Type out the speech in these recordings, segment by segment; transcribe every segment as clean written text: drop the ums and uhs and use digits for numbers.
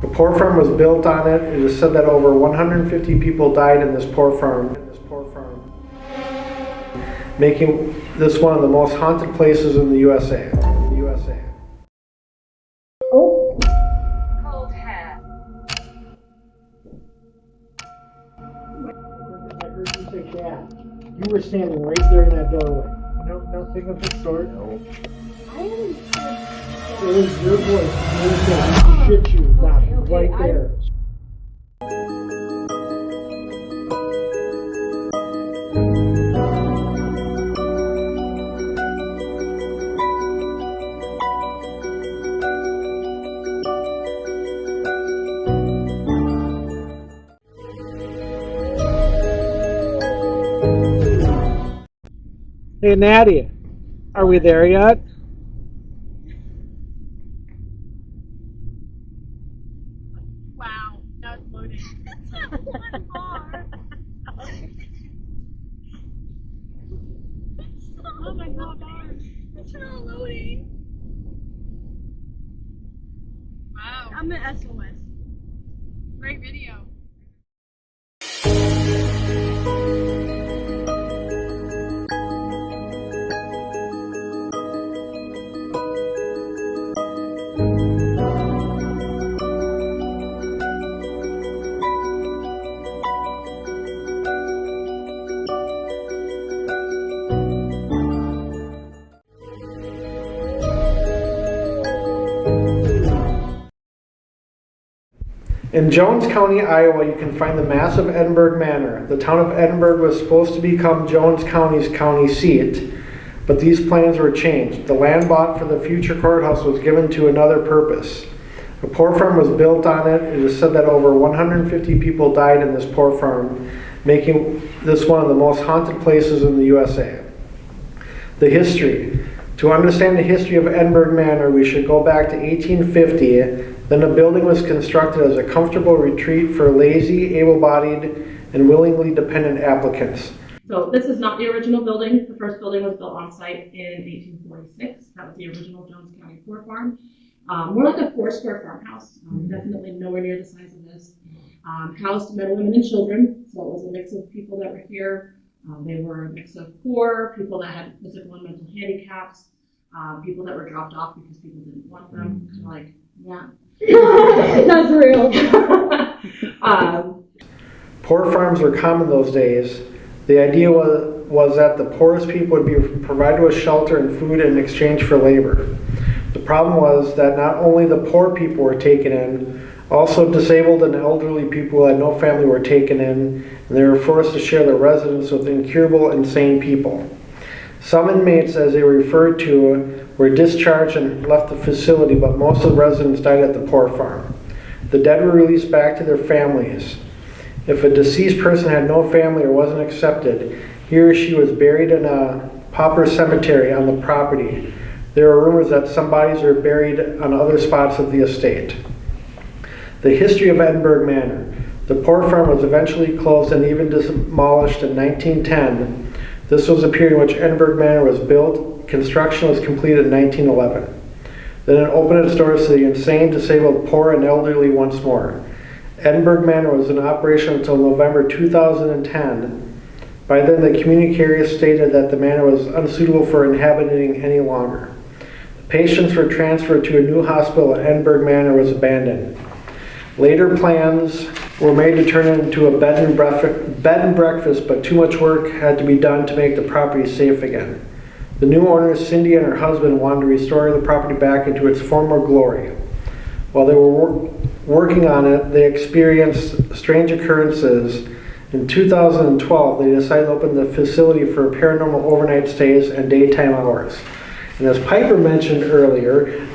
A poor farm was built on it. It is said that over 150 people died in this poor farm, making this one of the most haunted places in the USA. Oh. Cold hat. I heard you say Dad. You were standing right there in that doorway. Nothing of the sort. No. It was your voice. You were saying, shit you, Doc, right there. Hey, Nadia, are we there yet? Wow, now it's loading. It's not one bar. Oh my god, it's not loading. Wow. I'm the SOS. Great video. In Jones County, Iowa, you can find the massive Edinburgh Manor. The town of Edinburgh was supposed to become Jones County's county seat, but these plans were changed. The land bought for the future courthouse was given to another purpose. A poor farm was built on it. It is said that over 150 people died in this poor farm, making this one of the most haunted places in the USA. The history. To understand the history of Edinburgh Manor, we should go back to 1850. Then the building was constructed as a comfortable retreat for lazy, able-bodied, and willingly dependent applicants. So this is not the original building. The first building was built on site in 1846. That was the original Jones County Poor Farm. More like a 4-square farmhouse, definitely nowhere near the size of this. Housed men, women, and children. So it was a mix of people that were here. They were a mix of poor, people that had physical and mental handicaps, people that were dropped off because people didn't want them. Kind of like, yeah. That's real. Poor farms were common those days. The idea was that the poorest people would be provided with shelter and food in exchange for labor. The problem was that not only the poor people were taken in, also disabled and elderly people who had no family were taken in, and they were forced to share their residence with incurable, insane people. Some inmates, as they were referred to, were discharged and left the facility, but most of the residents died at the poor farm. The dead were released back to their families. If a deceased person had no family or wasn't accepted, he or she was buried in a pauper cemetery on the property. There are rumors that some bodies are buried on other spots of the estate. The history of Edinburgh Manor. The poor farm was eventually closed and even demolished in 1910. This was the period in which Edinburgh Manor was built. Construction was completed in 1911. Then it opened its doors to the insane, disabled, poor, and elderly once more. Edinburgh Manor was in operation until November 2010. By then, the community carrier stated that the manor was unsuitable for inhabiting any longer. The patients were transferred to a new hospital and Edinburgh Manor was abandoned. Later plans were made to turn it into a bed and breakfast, but too much work had to be done to make the property safe again. The new owner, Cindy, and her husband wanted to restore the property back into its former glory. While they were working on it, they experienced strange occurrences. In 2012, they decided to open the facility for paranormal overnight stays and daytime hours. And as Piper mentioned earlier,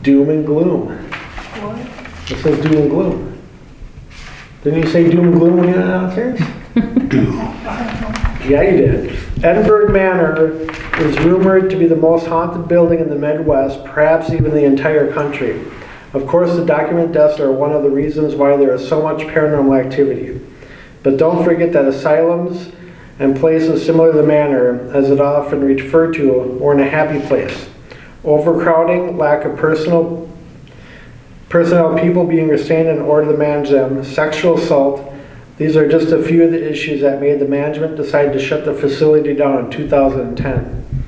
doom and gloom. What? It says doom and gloom. Didn't you say doom and gloom when you went downstairs? Doom. Yeah, you did. Edinburgh Manor is rumored to be the most haunted building in the Midwest, perhaps even the entire country. Of course, the documented deaths are one of the reasons why there is so much paranormal activity. But don't forget that asylums and places similar to the manor, as it often referred to, were in a happy place. Overcrowding, lack of personal personnel, people being restrained in order to manage them, sexual assault. These are just a few of the issues that made the management decide to shut the facility down in 2010.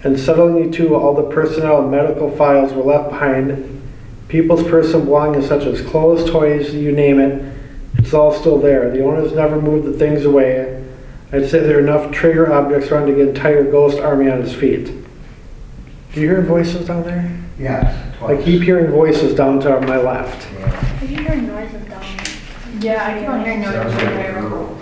Unsettlingly too, all the personnel and medical files were left behind. People's personal belongings such as clothes, toys, you name it, it's all still there. The owners never moved the things away. I'd say there are enough trigger objects around to get an entire ghost army on its feet. Do you hear voices down there? Yes, I twice. keep hearing voices down to my left. Yeah. I keep hearing noises down there. Yeah, I keep on hearing Sounds noises like in a there. girl.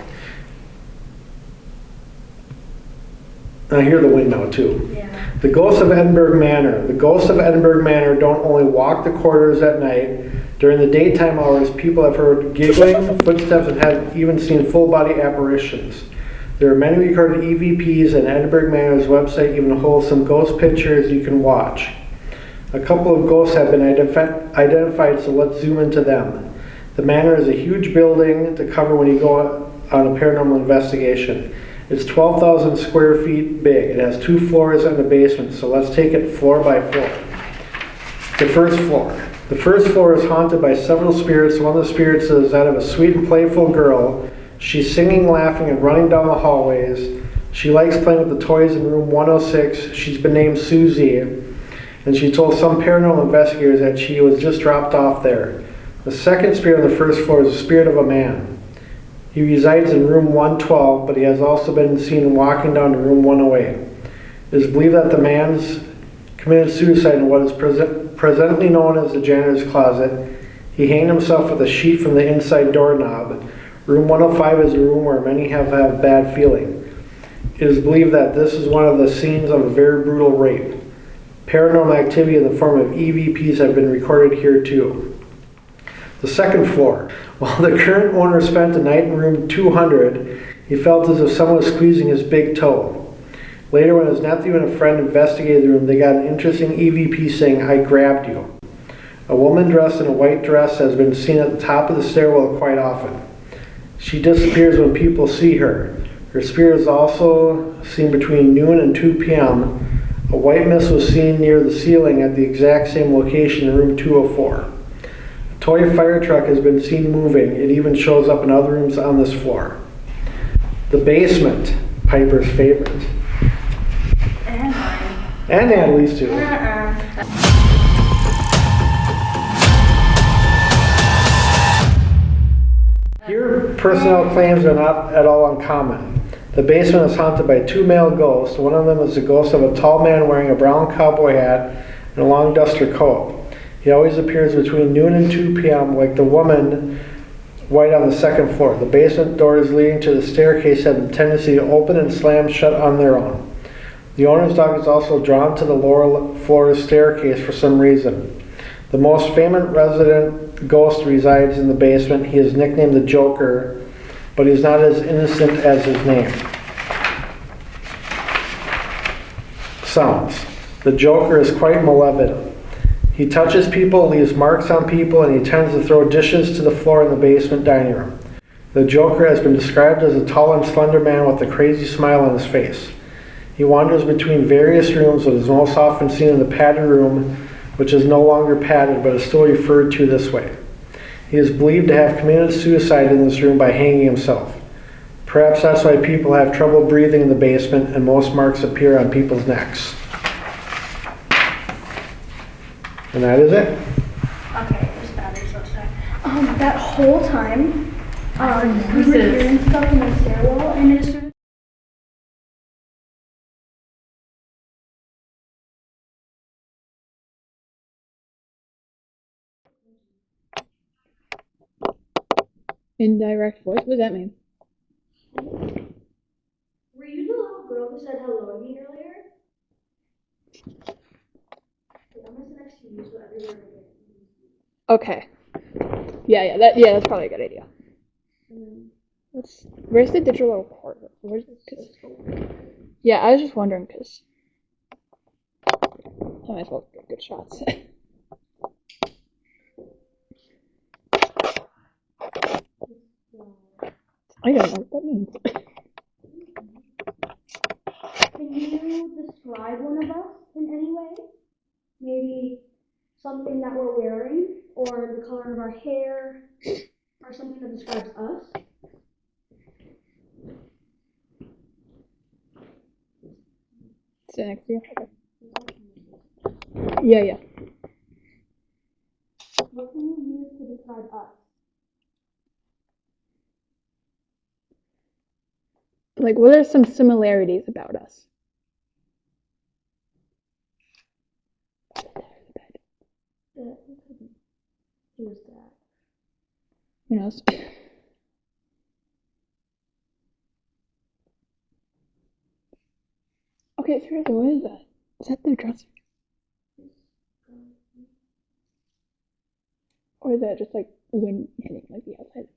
I hear the wind now too. Yeah. The ghosts of Edinburgh Manor. The ghosts of Edinburgh Manor don't only walk the corridors at night. During the daytime hours, people have heard giggling, footsteps, and have even seen full-body apparitions. There are many recorded EVPs, and Edinburgh Manor's website even holds some ghost pictures you can watch. A couple of ghosts have been identified, so let's zoom into them. The Manor is a huge building to cover when you go on a paranormal investigation. It's 12,000 square feet big. It has 2 floors and a basement, so let's take it floor by floor. The first floor. The first floor is haunted by several spirits. One of the spirits is that of a sweet and playful girl. She's singing, laughing, and running down the hallways. She likes playing with the toys in room 106. She's been named Susie, and she told some paranormal investigators that she was just dropped off there. The second spirit on the first floor is the spirit of a man. He resides in room 112, but he has also been seen walking down to room 108. It is believed that the man's committed suicide in what is presently known as the janitor's closet. He hanged himself with a sheet from the inside doorknob. Room 105 is a room where many have had bad feeling. It is believed that this is one of the scenes of a very brutal rape. Paranormal activity in the form of EVPs have been recorded here too. The second floor. While the current owner spent the night in room 200, he felt as if someone was squeezing his big toe. Later, when his nephew and a friend investigated the room, they got an interesting EVP saying, "I grabbed you." A woman dressed in a white dress has been seen at the top of the stairwell quite often. She disappears when people see her. Her spirit is also seen between noon and 2 p.m. A white mist was seen near the ceiling at the exact same location in room 204. A toy fire truck has been seen moving. It even shows up in other rooms on this floor. The basement, Piper's favorite. And mine. And Natalie's too. Here, personnel claims are not at all uncommon. The basement is haunted by 2 male ghosts. One of them is the ghost of a tall man wearing a brown cowboy hat and a long duster coat. He always appears between noon and 2 p.m. like the woman white on the second floor. The basement doors leading to the staircase have the tendency to open and slam shut on their own. The owner's dog is also drawn to the lower floor staircase for some reason. The most famous resident ghost resides in the basement. He is nicknamed the Joker, but he's not as innocent as his name. Sounds. The Joker is quite malevolent. He touches people, leaves marks on people, and he tends to throw dishes to the floor in the basement dining room. The Joker has been described as a tall and slender man with a crazy smile on his face. He wanders between various rooms, but is most often seen in the padded room, which is no longer padded but is still referred to this way. He is believed to have committed suicide in this room by hanging himself. Perhaps that's why people have trouble breathing in the basement and most marks appear on people's necks. And that is it. Okay, there's batteries outside. That whole time, we were This is- hearing stuff in the stairwell, and as soon as Indirect voice? What does that mean? were you the little girl who said hello to me earlier? I'm gonna sit next to you so everywhere again. Okay. Yeah, that's probably a good idea. Where's the digital recorder? Where's it? Yeah, I was just wondering because I might as well get good shots. I don't know what that means. Can you describe one of us in any way? Maybe something that we're wearing? or the color of our hair, or something that describes us. Sit next to you. Okay. Yeah. What can you use to describe us? Like, what are some similarities about us? Who's that? Who knows? Okay, seriously, what is that? Is that their dresser? Or is that just like wind hitting like the outside?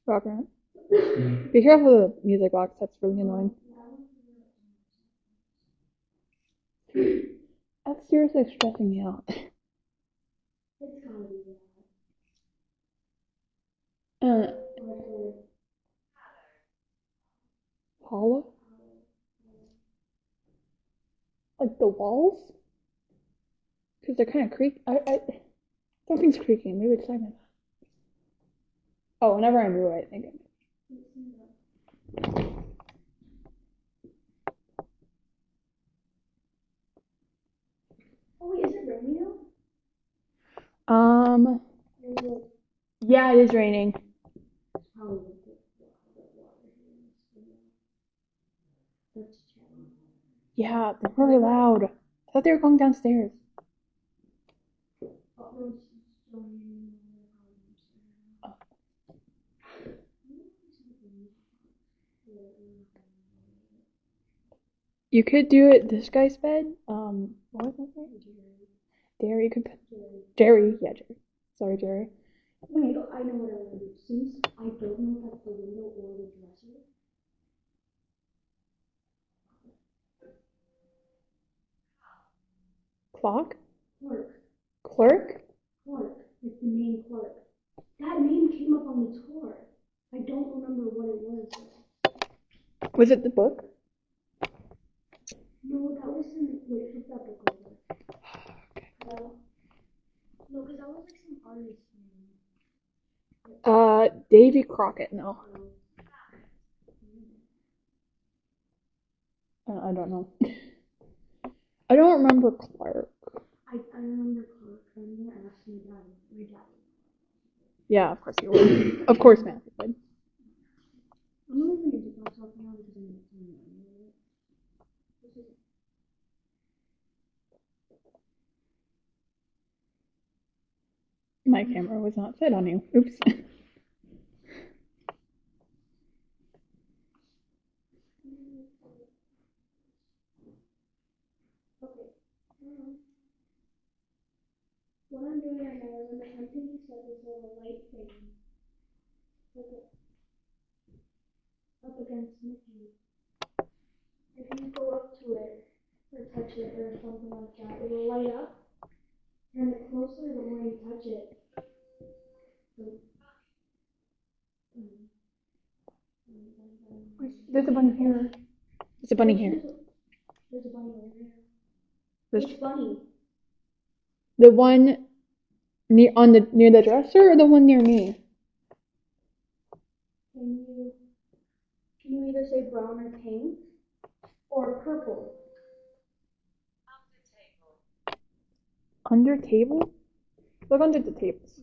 Rock around. Be careful of the music box, that's really annoying. That's seriously stressing me out. It's gotta be Hollow? Like the walls? Because they're kind of creaky. Something's creaking. Maybe it's like that. Oh, whenever I move, I think it. Oh wait, is it raining now? Yeah, it is raining. Yeah, they're really loud. I thought they were going downstairs. You could do it this guy's bed. What was that name? Jerry. You could put Jerry. Yeah, Jerry. Sorry, Jerry. Wait, I know what I want to do. Since I don't know if that's the window or the dresser. Clock? Clerk. Clerk? Clark. Like the name Clark. That name came up on the tour. I don't remember what it was. Was it the book? No, that was in. Wait, what's that book over? No, because that was like some artist name. Davy Crockett. No. I don't know. I don't remember Clark. I remember Clark. I'm gonna ask my dad. Yeah, of course you would. Of course, Matthew would. I'm gonna leave the music box off now because I'm My camera was not set on you. Oops. Okay. What I'm doing right now is I'm attempting to set this little light thing up against Mickey. If you go up to it or touch it or something like that, it will light up. And the closer the more you touch it. There's a bunny here. There's a bunny here. There's a bunny over there. There's Which bunny? the one near the dresser, or the one near me? Can you either say brown or pink or purple? Under table? Look under the tables.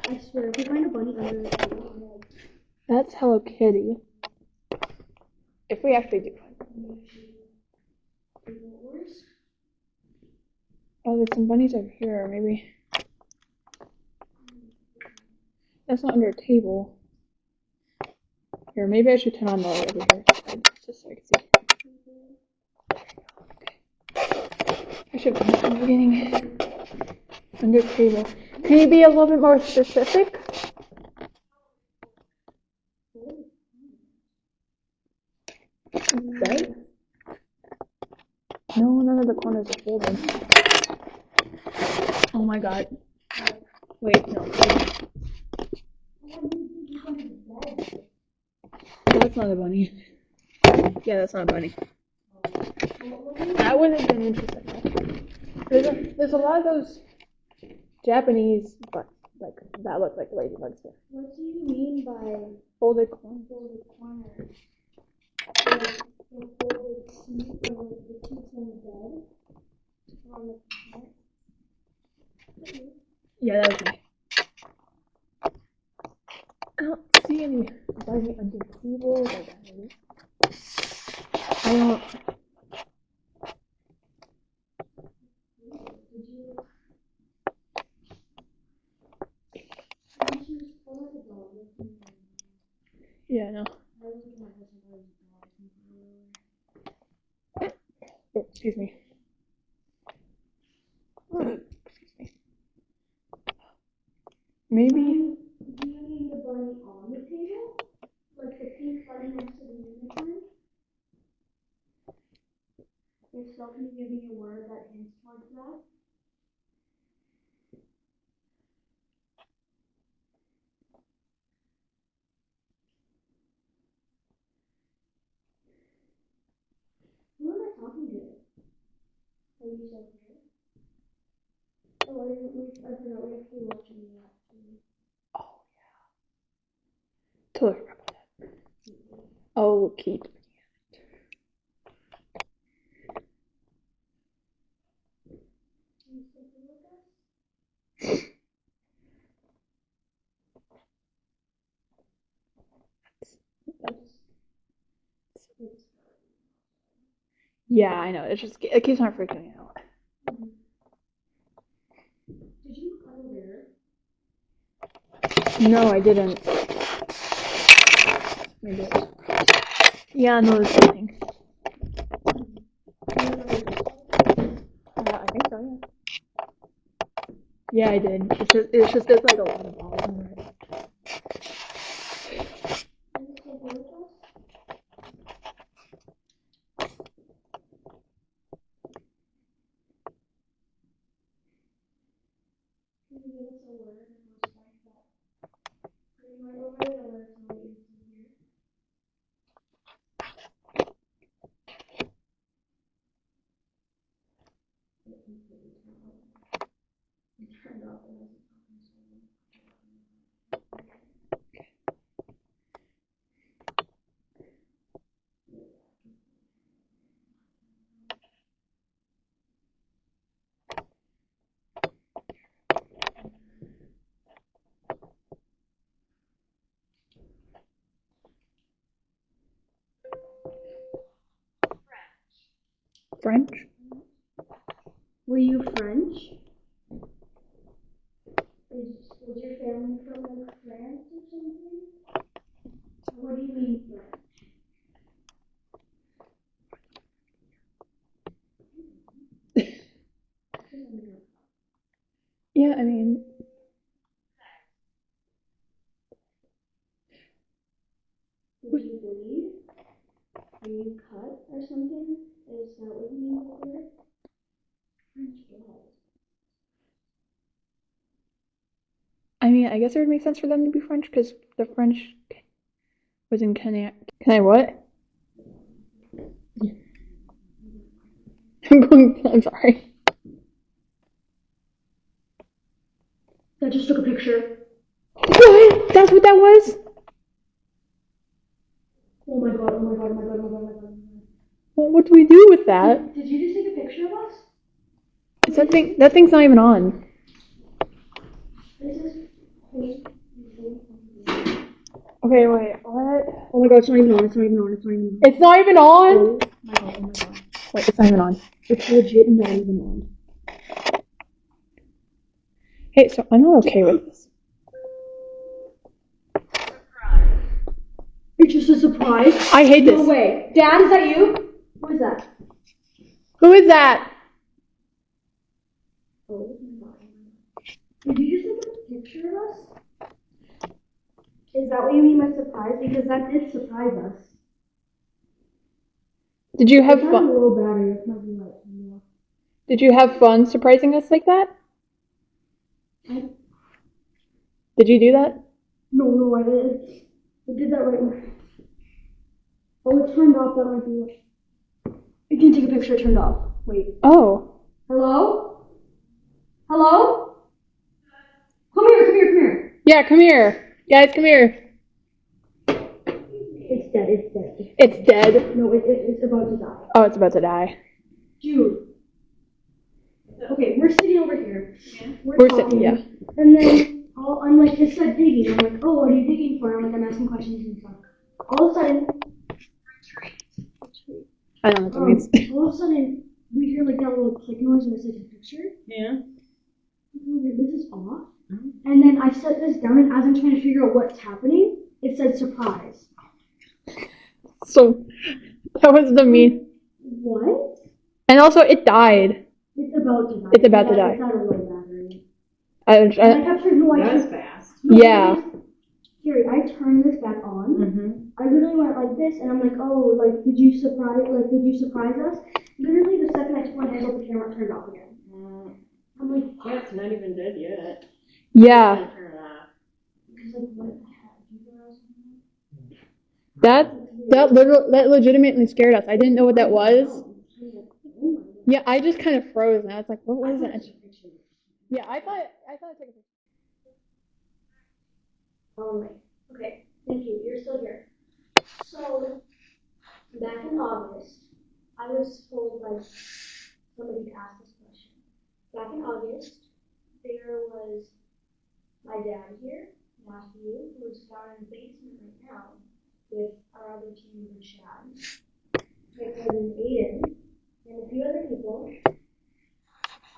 I swear, if you find a bunny under the table, That's Hello Kitty. If we actually do find one. Oh, there's some bunnies over here, maybe. That's not under a table. Here, maybe I should turn on the light over here. Just so I can see. Okay. I should have done that in the beginning. Under table. Can you be a little bit more specific? Right? No, none of the corners are folded. Oh my god. Wait, no. That's not a bunny. Yeah, that's not a bunny. That would have been interesting. There's a lot of those Japanese bugs, like that look like ladybugs there. What do you mean by Folded corn. folded corner? Like the folded teeth or like the teeth in the bed on the corner? Yeah, that was me. I don't see any bugging under the table. I don't. Did you choose color the dog? Yeah, no. I was looking at this and Oh, excuse me. Excuse me. Maybe. do you mean the bunny on the table? Like the pink bunny next to the unicorn? If so, can you give me a word that hints towards that? Who am I talking to? Are you still here? Oh, I forgot we have to be watching that too. Oh yeah. Totally forgot about that. I'll keep. Can you still here with us? Yeah, I know. It keeps on freaking me out. Did you cuddle there? No, I didn't. Maybe it was. Yeah, no, it's nothing. I think so, yeah. Yeah, I did. It's just there's like a lot of balls in it. Are you still here with us? Can you give us a word that goes like that? Put your mind over it or let us know that you're still here. It turned off and I was talking to someone. French? Were you French? Was your family from like France or something? What do you mean French? Yeah, I mean. Did you bleed? Were you cut or something? Is that what you mean by the word? French blood. I mean, I guess it would make sense for them to be French because the French was in Can I what? I'm sorry. I just took a picture. What? That's what that was? Oh my god, oh my god, oh my god, oh my god, oh my god. Well, what do we do with that? Did you just take a picture of us? Is that thing's not even on. This is crazy. Okay, wait, what? Oh my god, it's not even on, it's not even on, it's not even on. It's not even on? Oh my god, oh my god. Wait, it's not even on. It's legit not even on. Hey, so I'm not okay with this. It's just a surprise. I hate this. No way. Dad, is that you? Who is that? Who is that? Oh my god. Did you just take a picture of us? Is that what you mean by surprise? Because that did surprise us. Did you have It's fun? a low battery. It's not gonna let me know. Did you have fun surprising us like that? Did you do that? No, I didn't. I did that right now. Oh, it turned off. That might be what. You can take a picture turned off. Wait. Oh. Hello? Hello? Come here. Yeah, come here. Guys, come here. It's dead. It's dead. No, it's about to die. Oh, it's about to die. Dude. Okay, we're sitting over here. We're sitting, yeah. And then I'm like, it said digging. I'm like, oh, what are you digging for? I'm like, I'm asking questions and stuff. All of a sudden, I don't know what that means. all of a sudden, we hear like that little click noise when I take a picture. Yeah. This is off. And then I set this down, and as I'm trying to figure out what's happening, it said surprise. So, that was the mean. What? And also, it died. It's about to die. It's about to die. It's out of low battery. I kept trying, That's fast. yeah. Carrie, I turned this back on. I literally went like this, and I'm like, oh, like, did you surprise us? Literally, the second I took my hands off the camera, it turned off again. I'm like, Yeah, it's not even dead yet. Yeah. Turn it off. because like, what the heck? That legitimately scared us. I didn't know what that was. Yeah, I just kind of froze, and I was like, what was that? Yeah, I thought I took a picture. Okay, thank you. You're still here. So, back in August, I was told by somebody to ask this question. Back in August, there was my dad here, Matthew, who's down in the basement right now with our other team member, Chad, my cousin Aiden, and a few other people.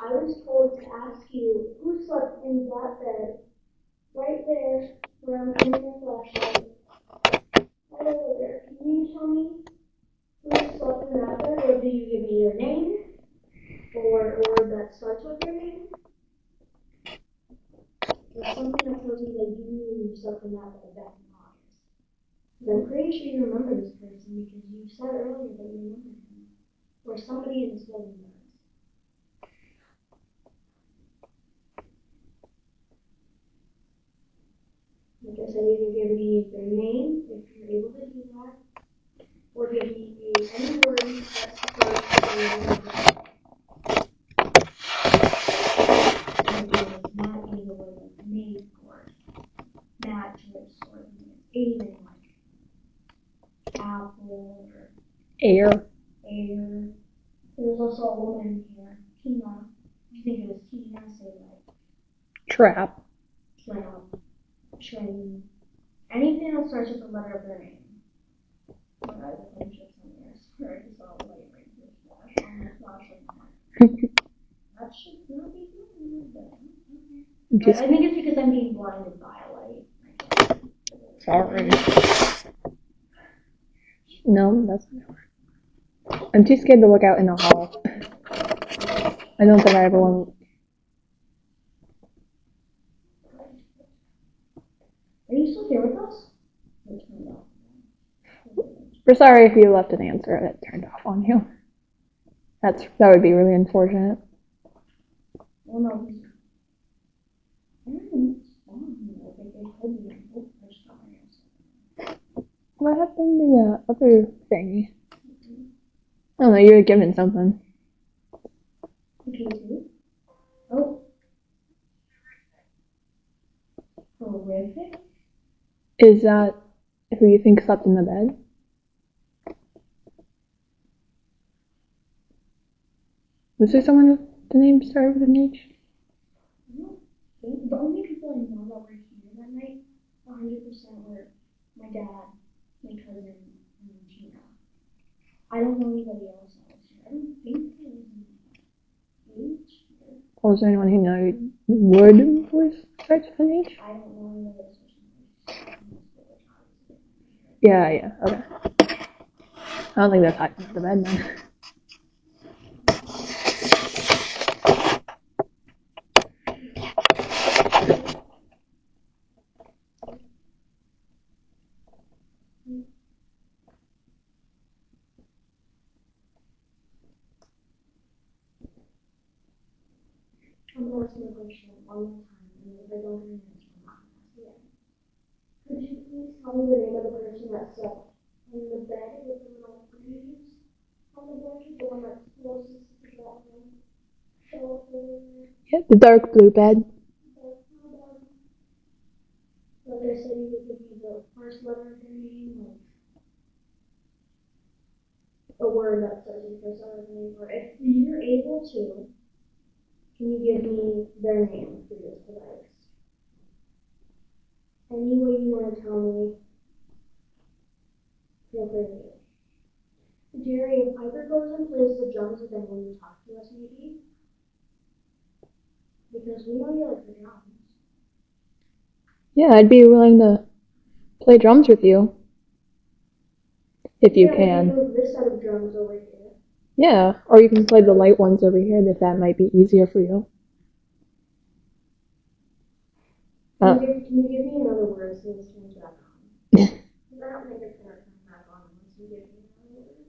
I was told to ask you who slept in that bed right there where I'm putting my flashlight. Right over there. Can you tell me who slept in that bed, or do you give me your name? Or that starts with your name? Or something that tells me that you slept in that bed back in August. Because I'm pretty sure you remember this person because you said earlier that you remember him. Or somebody in this building does. Like I said, either give me their name, if you're able to do that, or give me any word that starts with the letter not any word like made or mattress or anything like apple or Air. There's also a woman here, Tina. I think it was Tina, say like Trap. train, anything that starts with the letter of their name. I have a bunch of some there. Sorry, I saw a light right here flash on my flashlight. That should not be good, but okay. I think it's because I'm being blinded by a light. Sorry. No, that's not. I'm too scared to look out in the hall. I don't think I ever want. Are you still here with us? We're sorry if you left an answer that turned off on you. That would be really unfortunate. Well, no. What happened to the other thingy? I don't know, you were given something. Okay, too. Oh. Horrific? Is that who you think slept in the bed? Was there someone with the name started with an H? The only people I know that were here that night, 100% were my dad, my cousin, and Gina. I don't know anybody else that was here. I don't think there was an H here. Or was there anyone who knows would voice starts with an H? I don't know anybody else. Yeah, okay. I don't think that's happened at the bed then. I'm going to ask you a question one more time, and if I don't get an answer, I'm not going to ask again. Could you please tell me the name of the person that slept in the bed with the little grooves On the bench, the one that's closest to the bathroom. So, Yeah, the dark blue bed. like I said, you could give me the first letter of your name, like a word that starts with the first letter of your name, or if you're able to, can you give me their name through this device? Any way you want to tell me, feel free to do it. Jerry, if Piper goes and plays the drums, then will you talk to us maybe? Because we know you like the drums. Yeah, I'd be willing to play drums with you. If you We can. move this set of drums over here. Yeah, or you can play the light ones over here if that might be easier for you. Can you give me another word so this turns back on? Because I don't think it's going to turn back on unless you give me another word.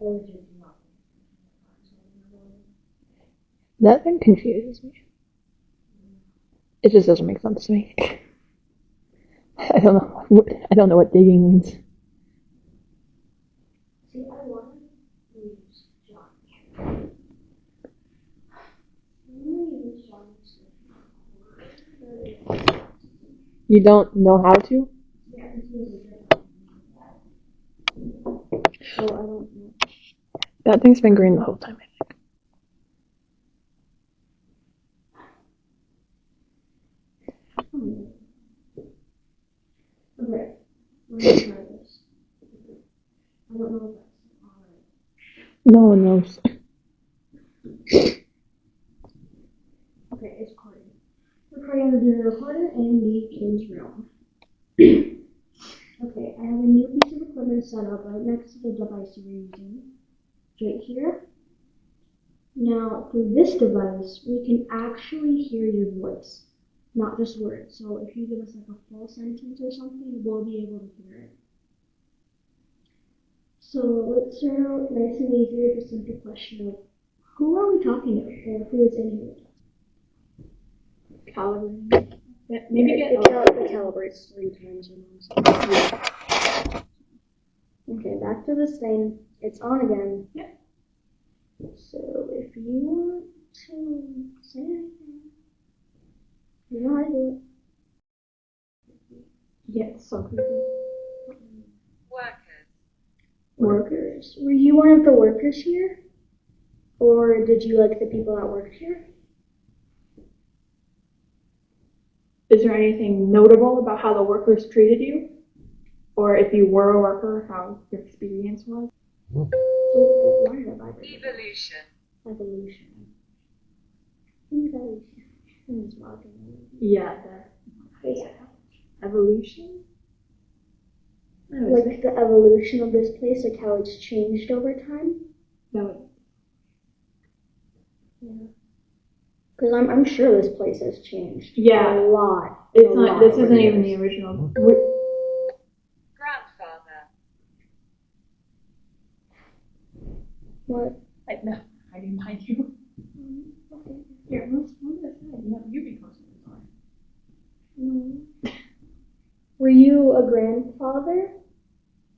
Or would you do not think it's going to turn back on? That thing confuses me. It just doesn't make sense to me. I don't know what digging means. See, I want to use Johnny. You don't know how to? Yeah, it's really so I don't know. That thing's been green the whole time, I think. Okay, we're going to try this. I don't know if that's alright. No one knows. Okay, it's recording. Recording the dinner recorder and the kids' room. Okay, I have a new piece of equipment set up right next to the device you were using. Right here. Now, through this device, we can actually hear your voice, not just words. So if you give us like a full sentence or something, we'll be able to hear it. So let's start out nice and easy with a simple question of who are we talking to, or who is in here? Calibrating. Yeah, maybe it calibrates 3 times or more. Okay, back to this thing. It's on again. Yeah. So if you want to say anything, you know how to do it. Yeah, it's so creepy. Workers. Were you one of the workers here? Or did you like the people that worked here? Is there anything notable about how the workers treated you? Or if you were a worker, how your experience was? Oh, why did I vibrate? Evolution. Evolution. Who's walking? Yeah, Yeah. evolution? Like the evolution of this place, like how it's changed over time. That would. Yeah. Because I'm sure this place has changed. Yeah. A lot. It's not. This isn't even the original. Grandfather. What? No, I didn't mind you. Okay. Here, let's move this side. You be closer to the door. No. Were you a grandfather?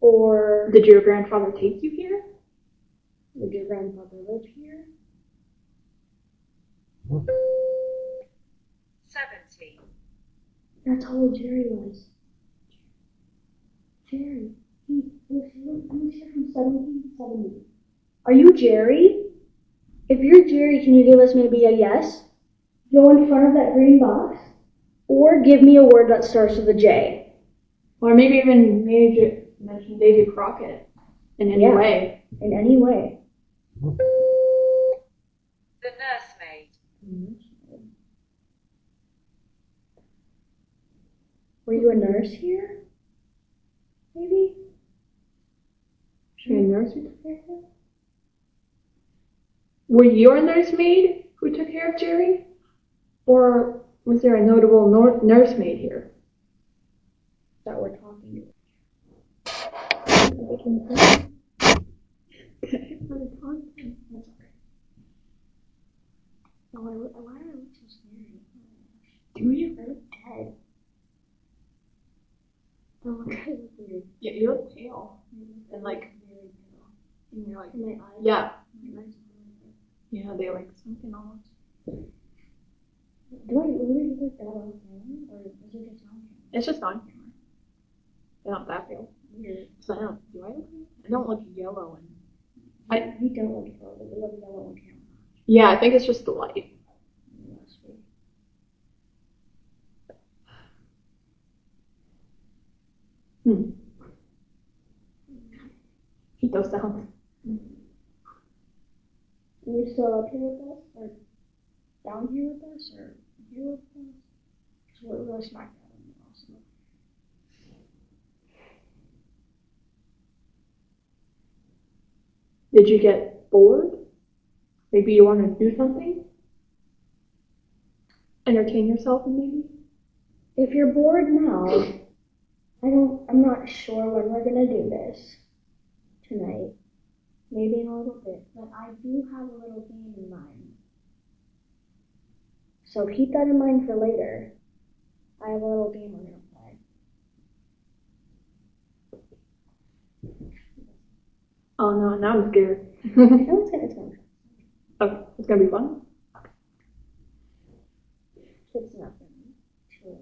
Or Did your grandfather take you here? did your grandfather live here? 70. That's how old Jerry was. Jerry. He was here from 17 to 70. Are you Jerry? If you're Jerry, can you give us maybe a yes? Go in front of that green box. Or give me a word that starts with a J. Or maybe even mention Davy Crockett in any way. In any way. The nursemaid. Were you a nurse here? Maybe? Should be a nurse who took care of him? Were you a nursemaid who took care of Jerry? Or was there a notable nursemaid here? That we're talking to. That's okay. Oh, why do I look so scary? Do you? I look dead. Oh, I look weird. Yeah, you look pale. can almost. Do I really look that on camera, or is it just on camera? It's just on camera. I don't that feel weird. So I don't. Do I look? I don't look yellow and. You don't look yellow, but you look yellow on camera. Yeah, I think it's just the light. Eat those sounds. Are you still up here with us, or down here with us, or here with us? Because we're really smack dab in the also. Did you get bored? Maybe you want to do something? Entertain yourself maybe? If you're bored now, I'm not sure when we're gonna do this tonight. Maybe in a little bit, but I do have a little game in mind. So keep that in mind for later. I have a little game we're gonna play. Oh no, now I'm scared. No, it's gonna Okay, it's gonna be fun. It's nothing too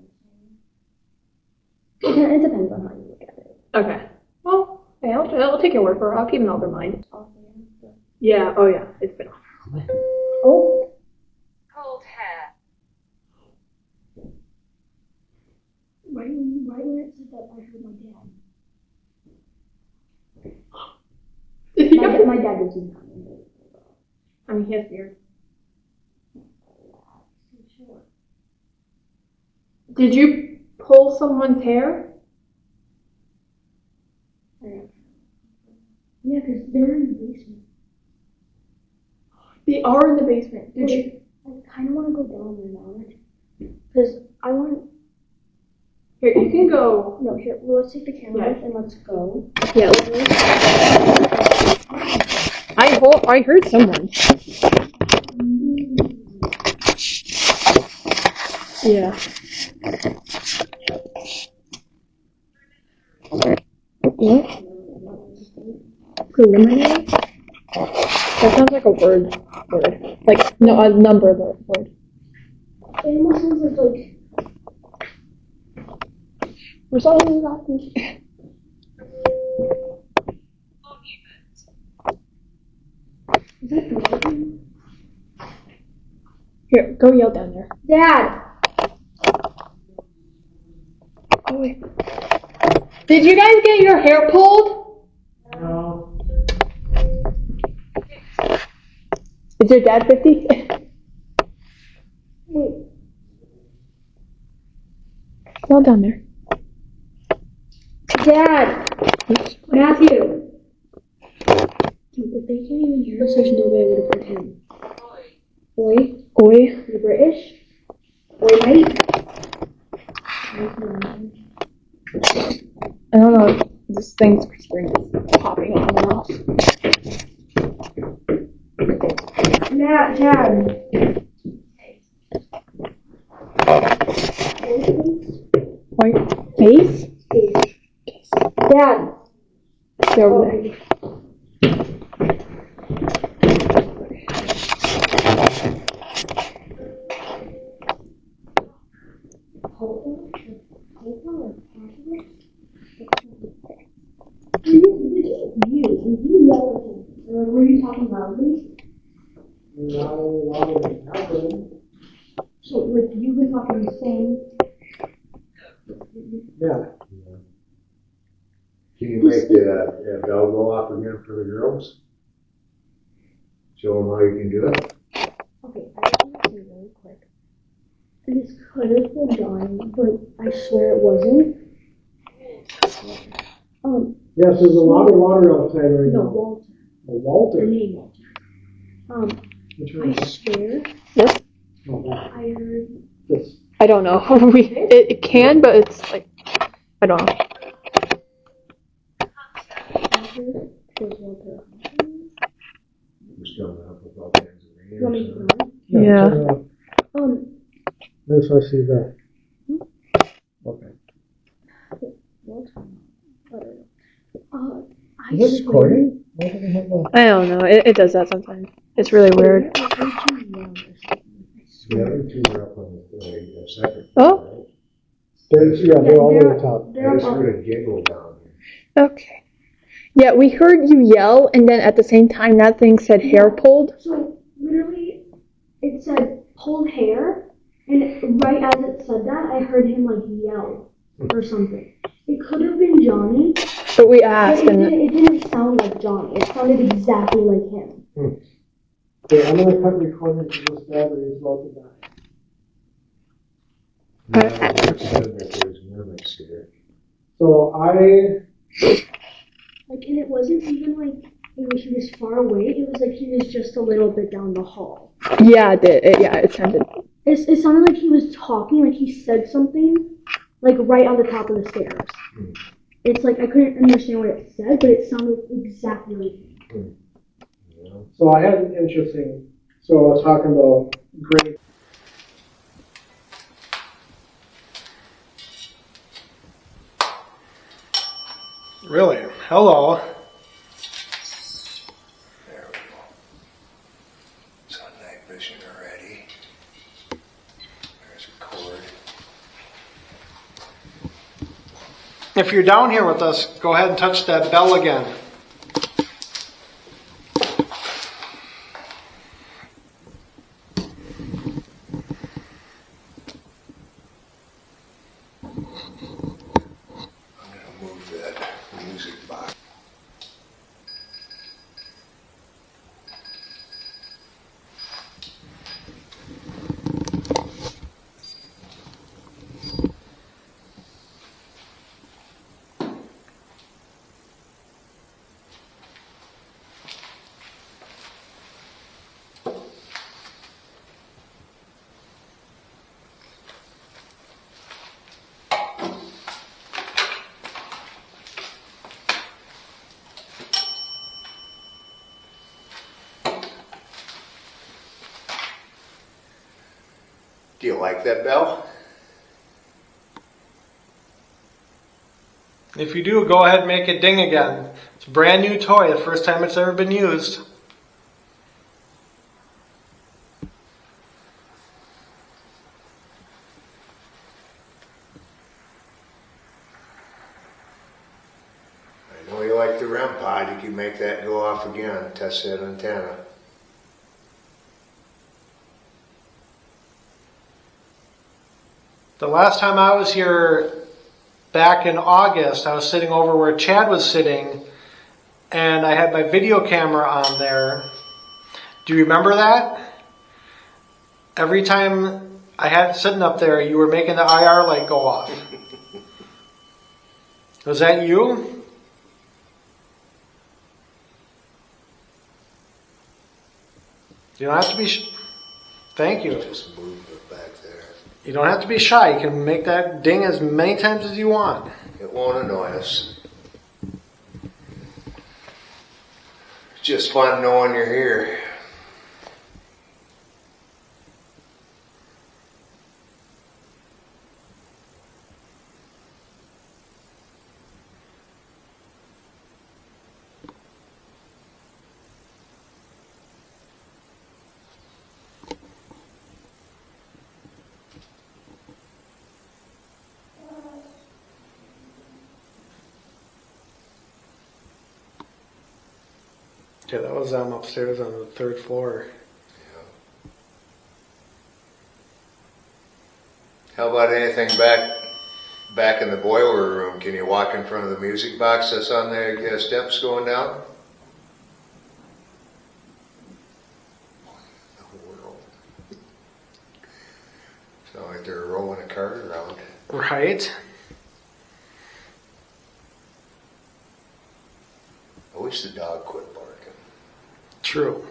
insane. It depends on how you look at it. Okay. Well, hey, I'll take your word for it. I'll keep an open mind. Also, Yeah. Oh yeah. It's been. oh, Cold hair. right when it said that, I heard my dad. My dad doesn't come in. I mean, he has beard. Did you pull someone's hair? Yeah, because they're in the basement. They are in the basement. Did you? I kind of want to go down there now. Because I want. Here, you can go. No, here, well, let's take the camera off and let's go. Yeah. I heard someone. Yeah. What? Preliminary? That sounds like a word. Like, no, a number word. It almost sounds like. We're sorry about this. Is that the Here, go yell down there. Dad! Oh, wait. Did you guys get your hair pulled? No. Is your dad 50? Wait. Yell down there. Dad! Matthew! Dude, if they can't even hear us, there's no way I would have heard him. Oi. Oi. You British? Oi, mate? I don't know. This thing's screen is popping on and off. Dad. White face? Dad. Get over there. Were you talking loudly? No, So, like, you've been talking the same. yeah. Can you make the bell go off again for the girls? Show them how you can do it. Okay, I just want to say really quick. This could have been Johnny, but I swear it wasn't. Yes, there's a lot of water outside right No, now. Walter. Walter. Their name Walter. Which one? I swear Yes? Oh, that. I heard. This. I don't know. It can, but it's like, I don't know. Walter. We're still up with all kinds of You want me to names. go? Yeah. Let's see that. Okay. Walter. Is this recording? Why do they have that? I don't know. It does that sometimes. It's really weird. I heard you yell. The other two are up on the second. Oh. They're all the way top. They're I just up. heard a giggle down here. Okay. Yeah, we heard you yell, and then at the same time, that thing said hair pulled. So literally, it said pulled hair, and right as it said that, I heard him like yell or something. It could have been Johnny, But we but asked, it and didn't sound like Johnny. It sounded exactly like him. Okay, I'm gonna cut recording because this battery is about to die. Yeah, Mark said that there's mimics here. So Like, and it wasn't even like he was far away. It was like he was just a little bit down the hall. yeah, it did. It sounded. It sounded like he was talking, like he said something, like right on the top of the stairs. It's like I couldn't understand what it said, but it sounded exactly like him. Yeah. So I had an interesting, so I was talking about great. Really? Hello. There we go. It's on night vision already. There's record. If you're down here with us, go ahead and touch that bell again. I'm gonna move that music box. Do you like that bell? If you do, go ahead and make it ding again. It's a brand new toy, the first time it's ever been used. I know you like the REM pod. You can make that go off again. Test that antenna. The last time I was here back in August, I was sitting over where Chad was sitting, and I had my video camera on there. Do you remember that? Every time I had it sitting up there, you were making the IR light go off. Was that you? You don't have to be. Thank you. Just move it back there. You don't have to be shy. You can make that ding as many times as you want. It won't annoy us. It's just fun knowing you're here. Okay, that was upstairs on the third floor. How about anything back in the boiler room? Can you walk in front of the music box that's on the steps going down? The world. Sound like they're rolling a cart around. Right? I wish the dog quit barking. True.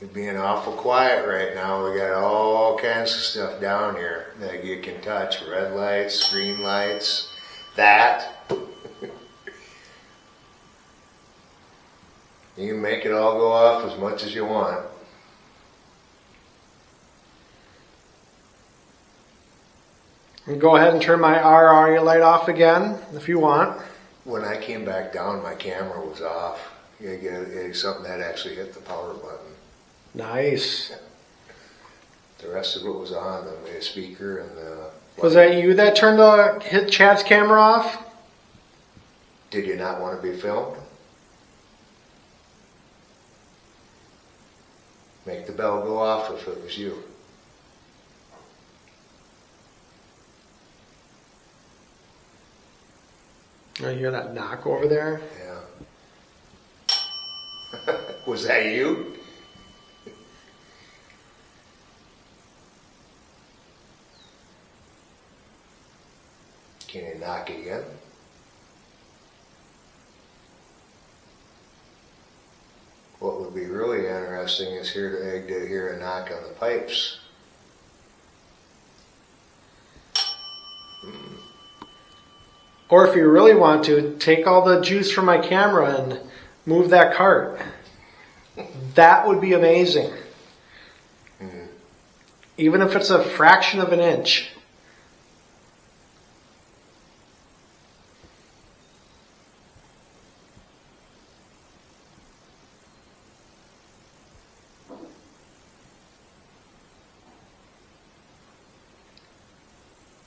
You're being awful quiet right now. We got all kinds of stuff down here that you can touch. Red lights, green lights, that. You can make it all go off as much as you want. And go ahead and turn my RRA light off again if you want. When I came back down, my camera was off. You get something that actually hit the power button. Nice. The rest of it was on, the speaker and the... Was that you that hit Chad's camera off? Did you not want to be filmed? Make the bell go off if it was you. Oh, you hear that knock over there? Yeah. Was that you? Can you knock again? What would be really interesting is to hear a knock on the pipes. Or if you really want to, take all the juice from my camera and move that cart. That would be amazing. Even if it's a fraction of an inch.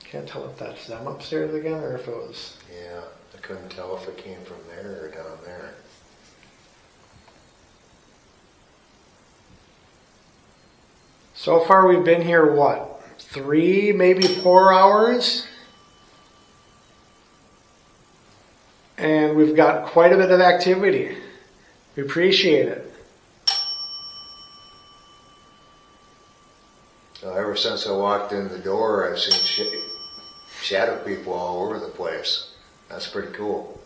Can't tell if that's them upstairs again or if it was... Yeah, I couldn't tell if it came from there or down there. So far we've been here, what? 3, maybe 4 hours? And we've got quite a bit of activity. We appreciate it. Ever since I walked in the door, I've seen shadow people all over the place. That's pretty cool.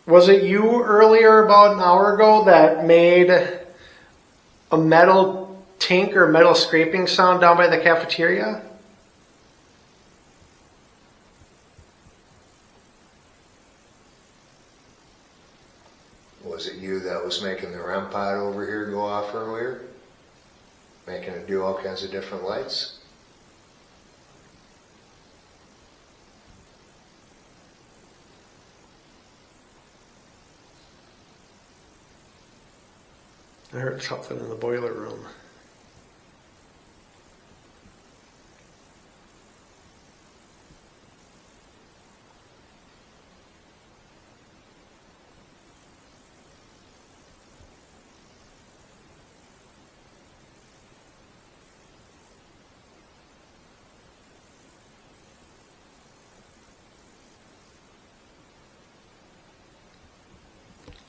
Was it you earlier, about an hour ago, that made a metal tink or metal scraping sound down by the cafeteria? Was it you that was making the REM pod over here go off earlier? Making it do all kinds of different lights? I heard something in the boiler room.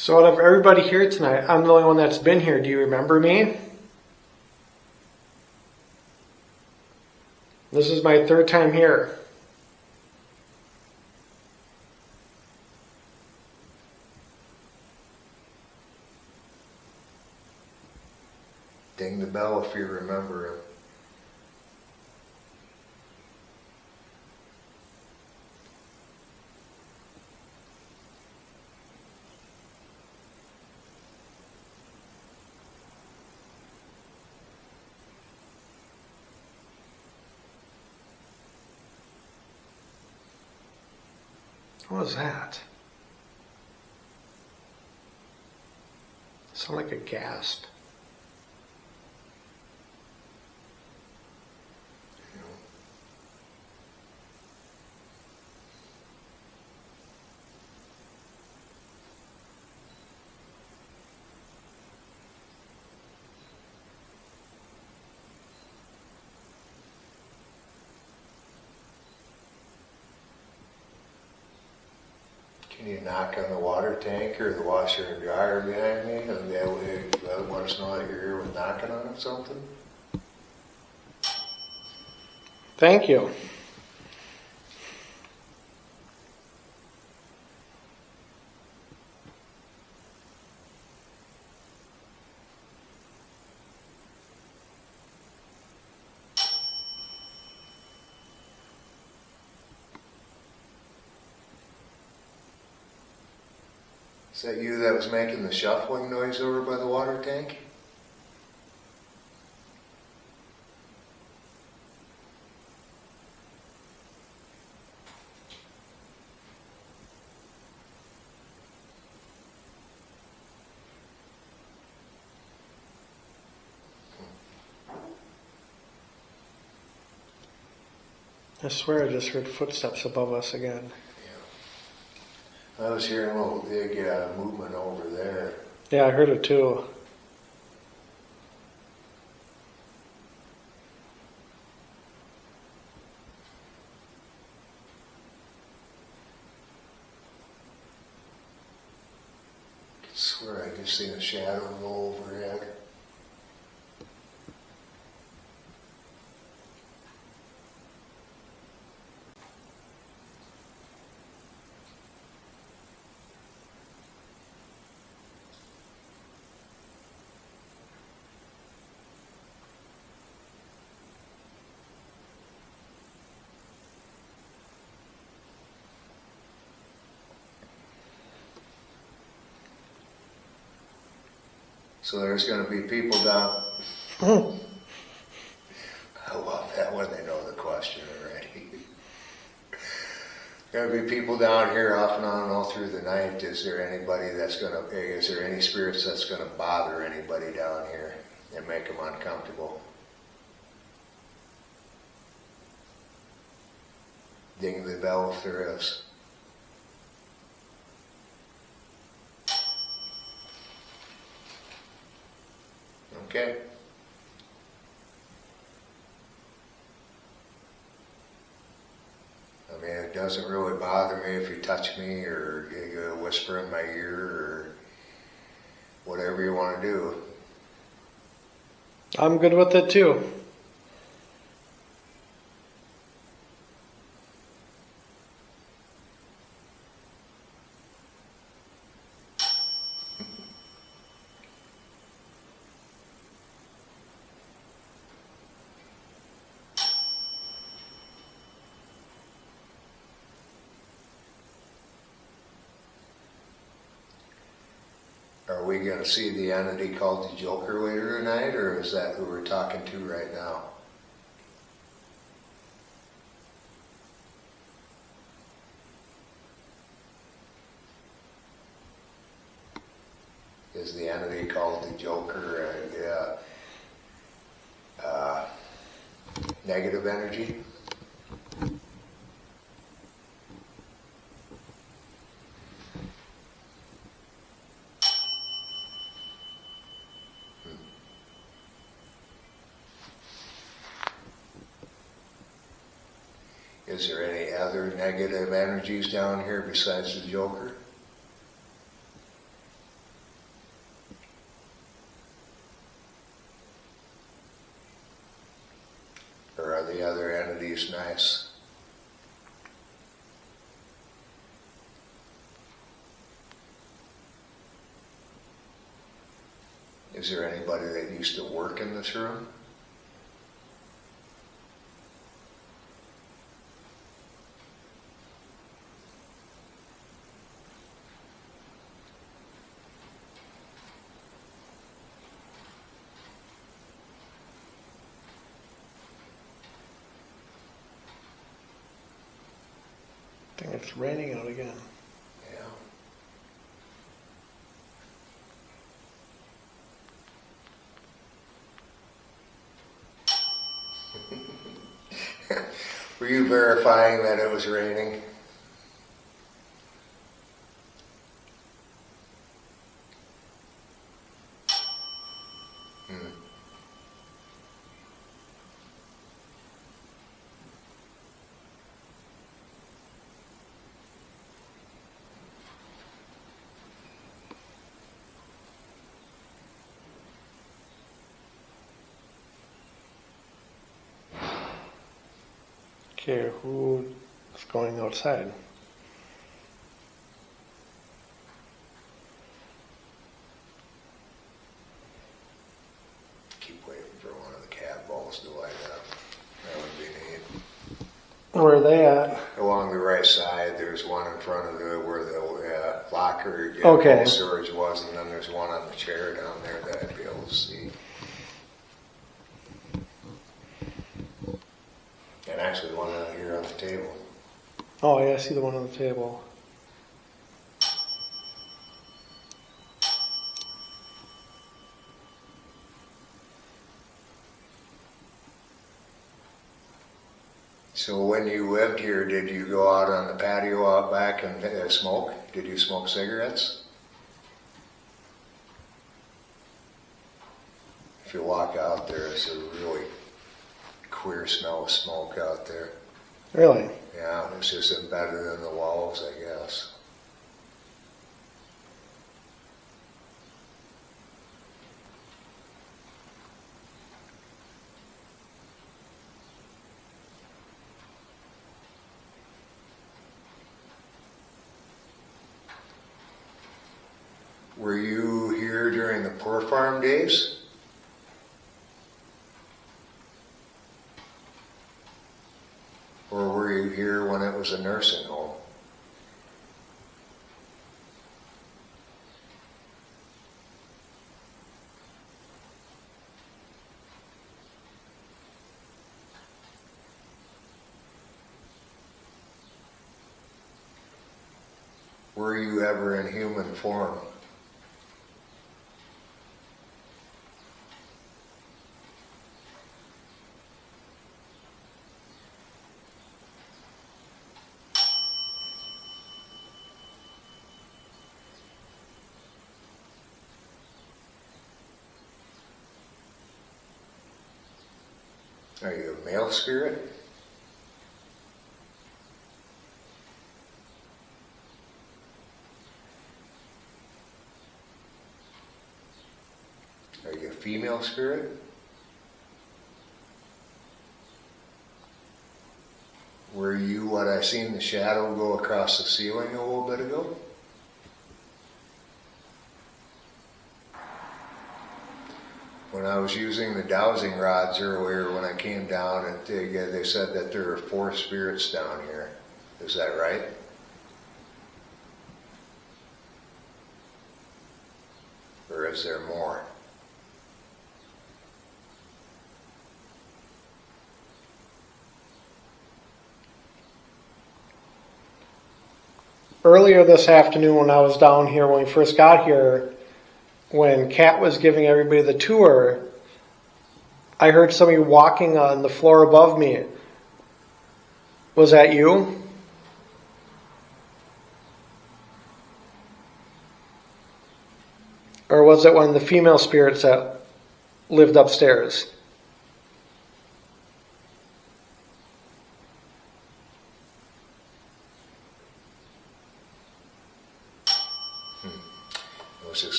So out of everybody here tonight, I'm the only one that's been here. Do you remember me? This is my 3rd time here. Ding the bell if you remember him. What was that? Sound like a gasp. Can you knock on the water tank or the washer and dryer behind me and that way let us know that you're here with knocking on something? Thank you. Is that you that was making the shuffling noise over by the water tank? I swear I just heard footsteps above us again. I was hearing a little big movement over there. Yeah, I heard it too. I swear I just seen a shadow go overhead. So there's going to be people down. I love that when they know the question already. Going to be people down here off and on all through the night. Is there anybody that's going to? Is there any spirits that's going to bother anybody down here and make them uncomfortable? Ding the bell if there is. Okay. I mean, it doesn't really bother me if you touch me or you whisper in my ear or whatever you want to do. I'm good with it too. Are we going to see the entity called the Joker later tonight, or is that who we're talking to right now? Is the entity called the Joker negative energy? Is there any other negative energies down here besides the Joker? Or are the other entities nice? Is there anybody that used to work in this room? I think it's raining out again. Yeah. Were you verifying that it was raining? Okay, who's going outside? Keep waiting for one of the cat balls to light up. That would be neat. Where are they at? Along the right side, there's one in front of where the locker Okay. storage was, and then there's one on the chair down there that I'd be able to see. And actually one out here on the table. Oh yeah, I see the one on the table. So when you lived here, did you go out on the patio out back and smoke? Did you smoke cigarettes? If you walk out there, it's a really queer smell of smoke out there. Really? Yeah, it's just embedded in the walls, I guess. Were you here during the poor farm days? Or were you here when it was a nursing home? Were you ever in human form? Are you a male spirit? Are you a female spirit? Were you what I seen the shadow go across the ceiling a little bit ago? When I was using the dowsing rods earlier when I came down, they said that there are 4 spirits down here. Is that right? Or is there more? Earlier this afternoon when I was down here, when we first got here, when Kat was giving everybody the tour, I heard somebody walking on the floor above me. Was that you? Or was it one of the female spirits that lived upstairs?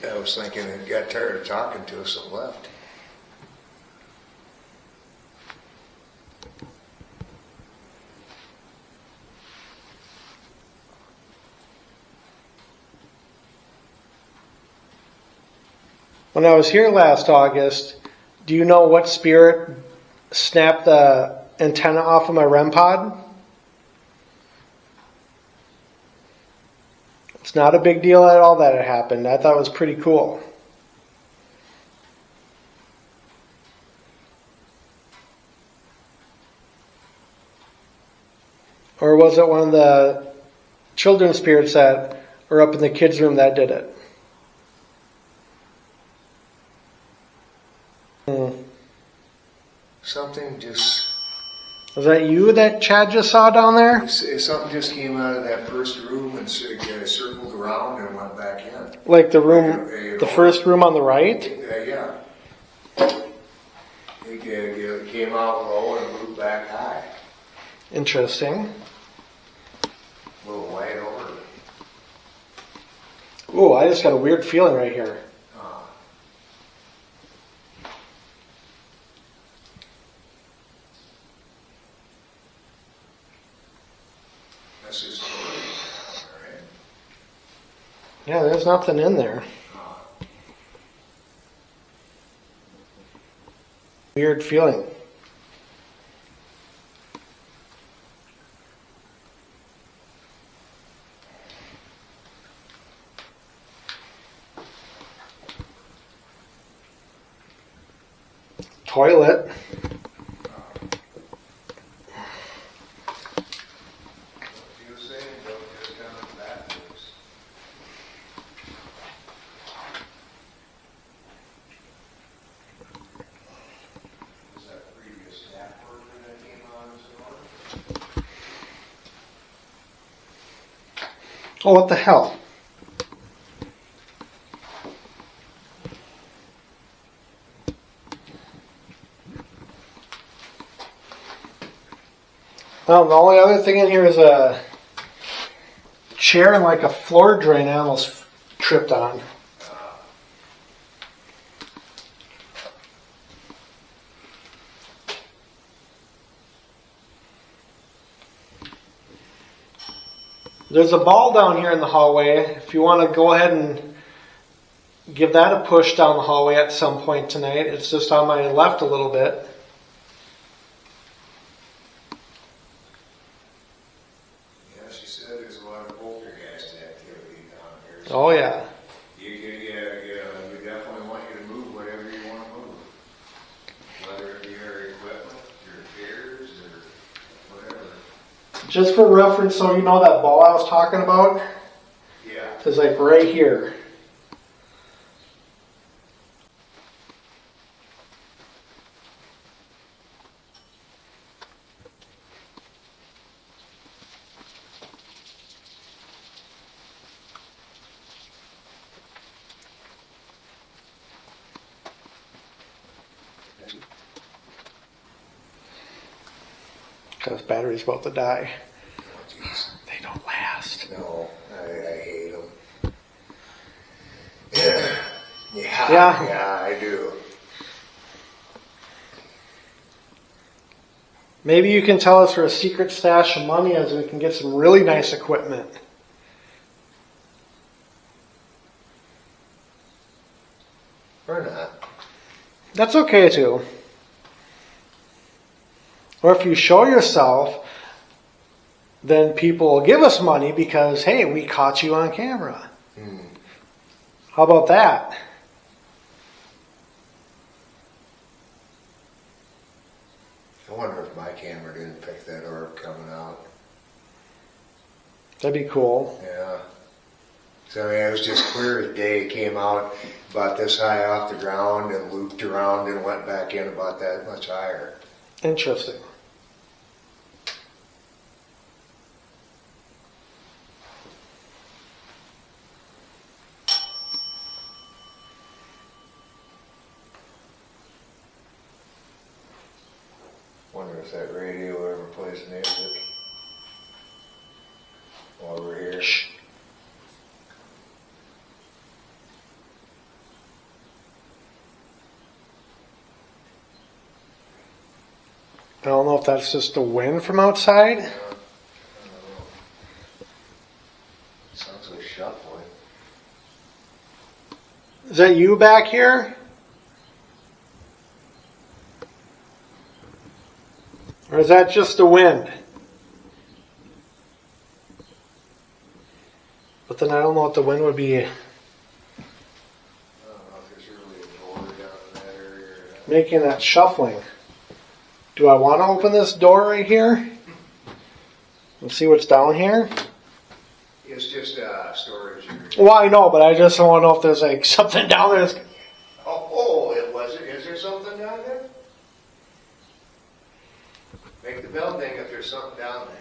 I was thinking it got tired of talking to us and left. When I was here last August, do you know what spirit snapped the antenna off of my REM pod? It's not a big deal at all that it happened. I thought it was pretty cool. Or was it one of the children's spirits that were up in the kids' room that did it? Something just... Was that you that Chad just saw down there? Something just came out of that first room and circled around and went back in. Like the room, the first room on the right? Yeah. It came out low and moved back high. Interesting. A little white over. Ooh, I just got a weird feeling right here. This is alright. Yeah, there's nothing in there. Weird feeling. Toilet. Oh, what the hell? The only other thing in here is a chair and like a floor drain I almost tripped on. There's a ball down here in the hallway. If you want to go ahead and give that a push down the hallway at some point tonight. It's just on my left a little bit. Yeah, she said there's a lot of poltergeist activity down here. Oh yeah. You definitely want you to move whatever you want to move. Whether it be your equipment, your chairs, or whatever. Just for reference, so you know that ball I was talking about Yeah. is like right here. Because battery's about to die. Oh, jeez. They don't last. No, I hate them. Yeah. Yeah, I do. Maybe you can tell us where a secret stash of money is and we can get some really nice equipment. Or not. That's okay too. Or if you show yourself, then people will give us money because, hey, we caught you on camera. How about that? I wonder if my camera didn't pick that orb coming out. That'd be cool. Yeah. So I mean, it was just clear as day. It came out about this high off the ground and looped around and went back in about that much higher. Interesting. Wonder if that radio ever plays music while we're here. Shh. I don't know if that's just the wind from outside. I don't know. Sounds like shuffling. Is that you back here? Or is that just the wind? But then I don't know what the wind would be I don't know if there's really a door down in that area or not. making that shuffling. Do I want to open this door right here? And see what's down here? It's just storage area. Well, I know, but I just don't want to know if there's like something down there. It was it. Is there something down there? Make the bell ding if there's something down there.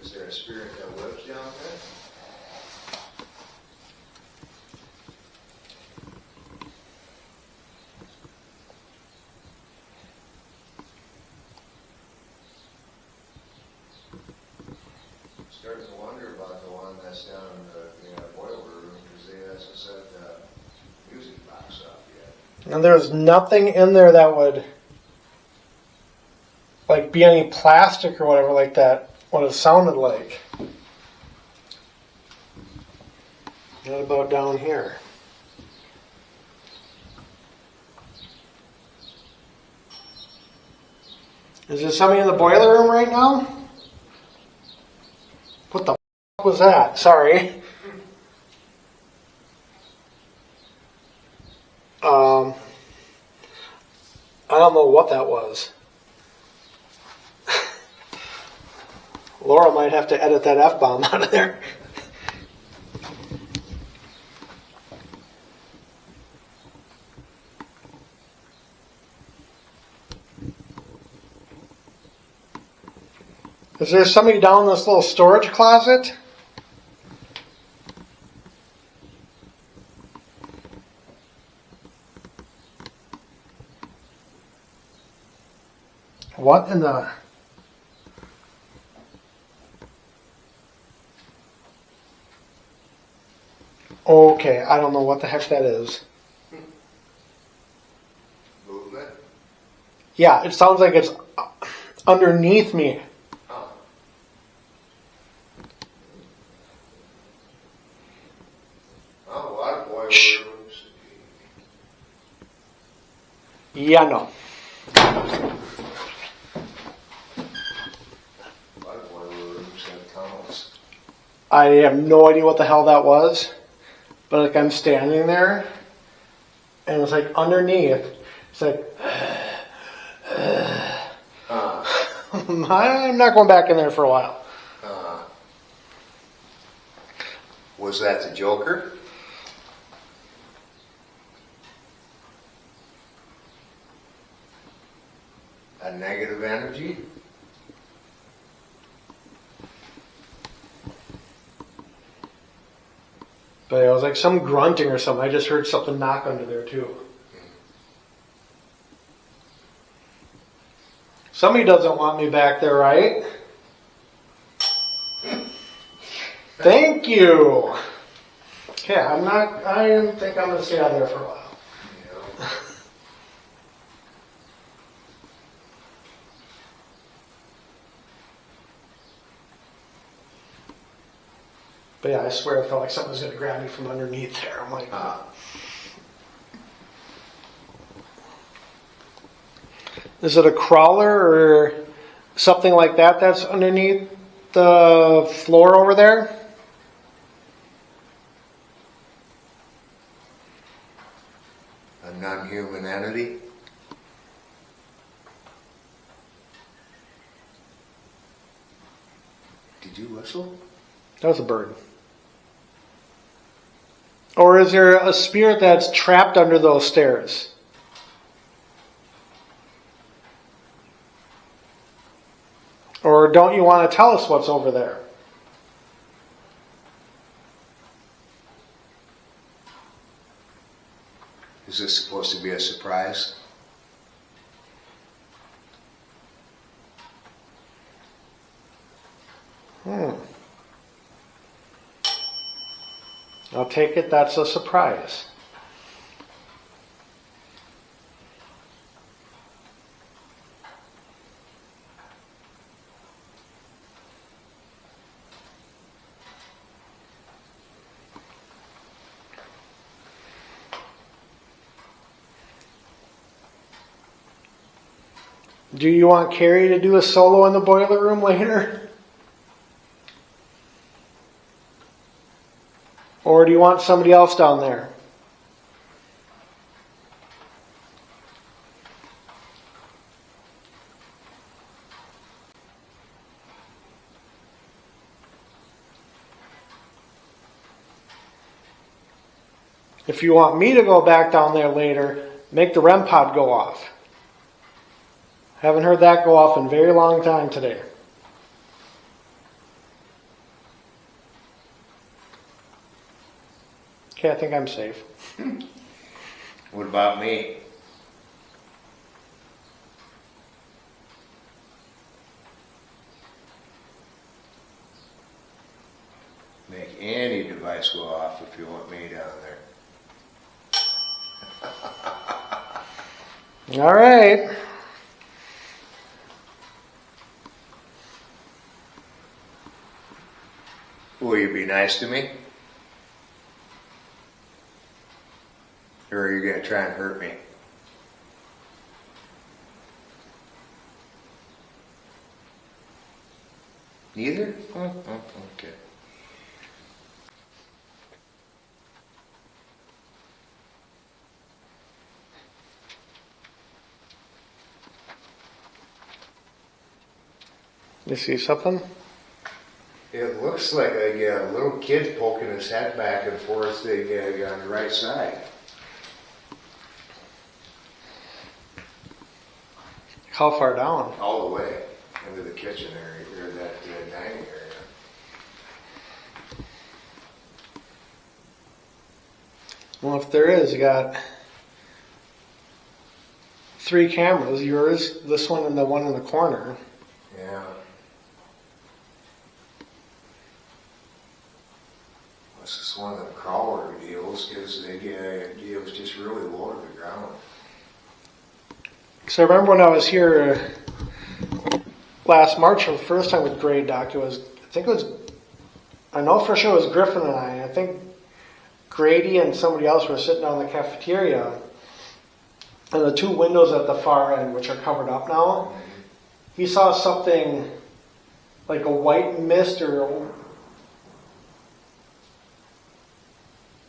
Is there a spirit that lives down there? Starting to wonder about the one that's down in the boiler room because they hasn't set the music box up yet. And there's nothing in there that would like be any plastic or whatever like that. What it sounded like. What about down here? Is there somebody in the boiler room right now? What the f was that? Sorry. I don't know what that was. Laura might have to edit that F-bomb out of there. Is there somebody down in this little storage closet? What in the... Okay, I don't know what the heck that is. Movement? Yeah, it sounds like it's underneath me. Oh. Oh, water boiler Shh. rooms. Yeah, no. Water boiler rooms and tunnels. I have no idea what the hell that was. But like I'm standing there, and it's like underneath. It's like, I'm not going back in there for a while. Was that the Joker? A negative energy? But it was like some grunting or something. I just heard something knock under there too. Somebody doesn't want me back there, right? Thank you. Okay, I think I'm gonna stay out there for a while. Yeah. But yeah, I swear I felt like something was gonna grab me from underneath there. I'm like, Is it a crawler or something like that that's underneath the floor over there? A non-human entity? Did you whistle? That was a bird. Or is there a spirit that's trapped under those stairs? Or don't you want to tell us what's over there? Is this supposed to be a surprise? I'll take it that's a surprise. Do you want Carrie to do a solo in the boiler room later? Or do you want somebody else down there? If you want me to go back down there later, make the REM pod go off. Haven't heard that go off in a very long time today. Okay, I think I'm safe. What about me? Make any device go off if you want me down there. All right. Will you be nice to me? Or are you going to try and hurt me? Neither? Oh, okay. You see something? It looks like a little kid poking his head back and forth on the right side. How far down? All the way into the kitchen area, or that Well, if there is, you got 3 cameras, yours, this one, and the one in the corner. Yeah. This is one of them crawler deals because it was just really low to the ground. So I remember when I was here last March for the first time with Grade Doc, I know for sure it was Griffin and I think Grady and somebody else were sitting down in the cafeteria, and the 2 windows at the far end, which are covered up now, he saw something like a white mist or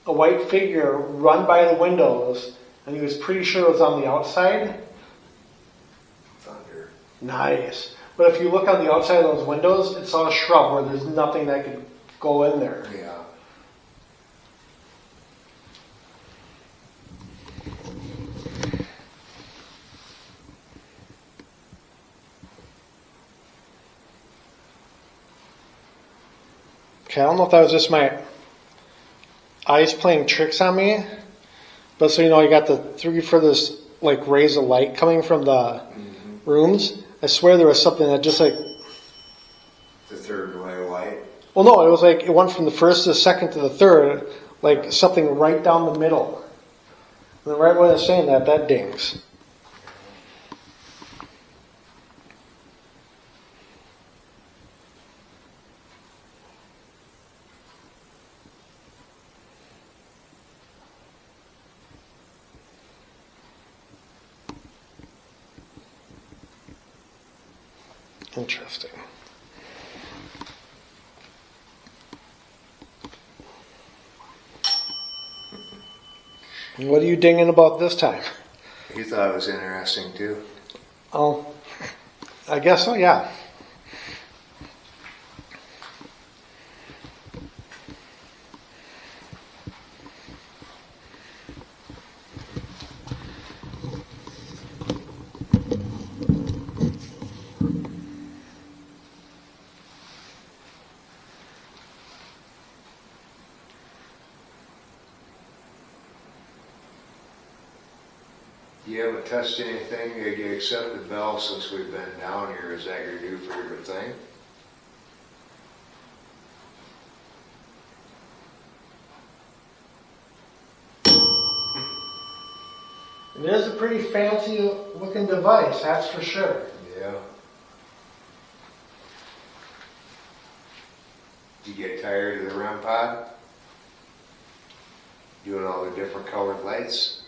a white figure run by the windows, and he was pretty sure it was on the outside. Thunder. Nice. But if you look on the outside of those windows, it's all shrub where there's nothing that could go in there. Yeah. Okay, I don't know if that was just my eyes playing tricks on me, but so you got the 3 furthest like rays of light coming from the rooms. I swear there was something that just like, The third way light. well, no, it was like it went from the first to the second to the third, like something right down the middle. And right when I was saying that dings. Interesting. What are you dinging about this time? You thought it was interesting too. Oh, I guess so, yeah. You haven't touched anything except the bell since we've been down here. Is that your new favorite thing? It is a pretty fancy looking device, that's for sure. Yeah. Did you get tired of the REM pod? Doing all the different colored lights?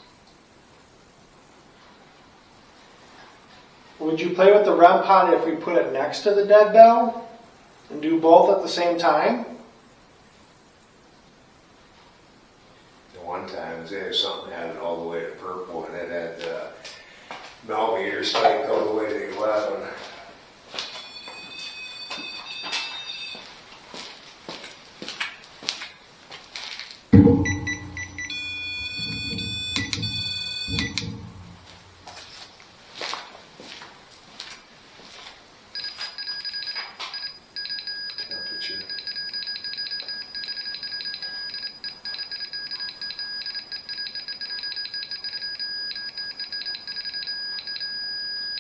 Would you play with the REM pod if we put it next to the dead bell and do both at the same time? The one time, there was something that had it all the way to purple, and it had the bell meter spiked all the way to 11. Temperature.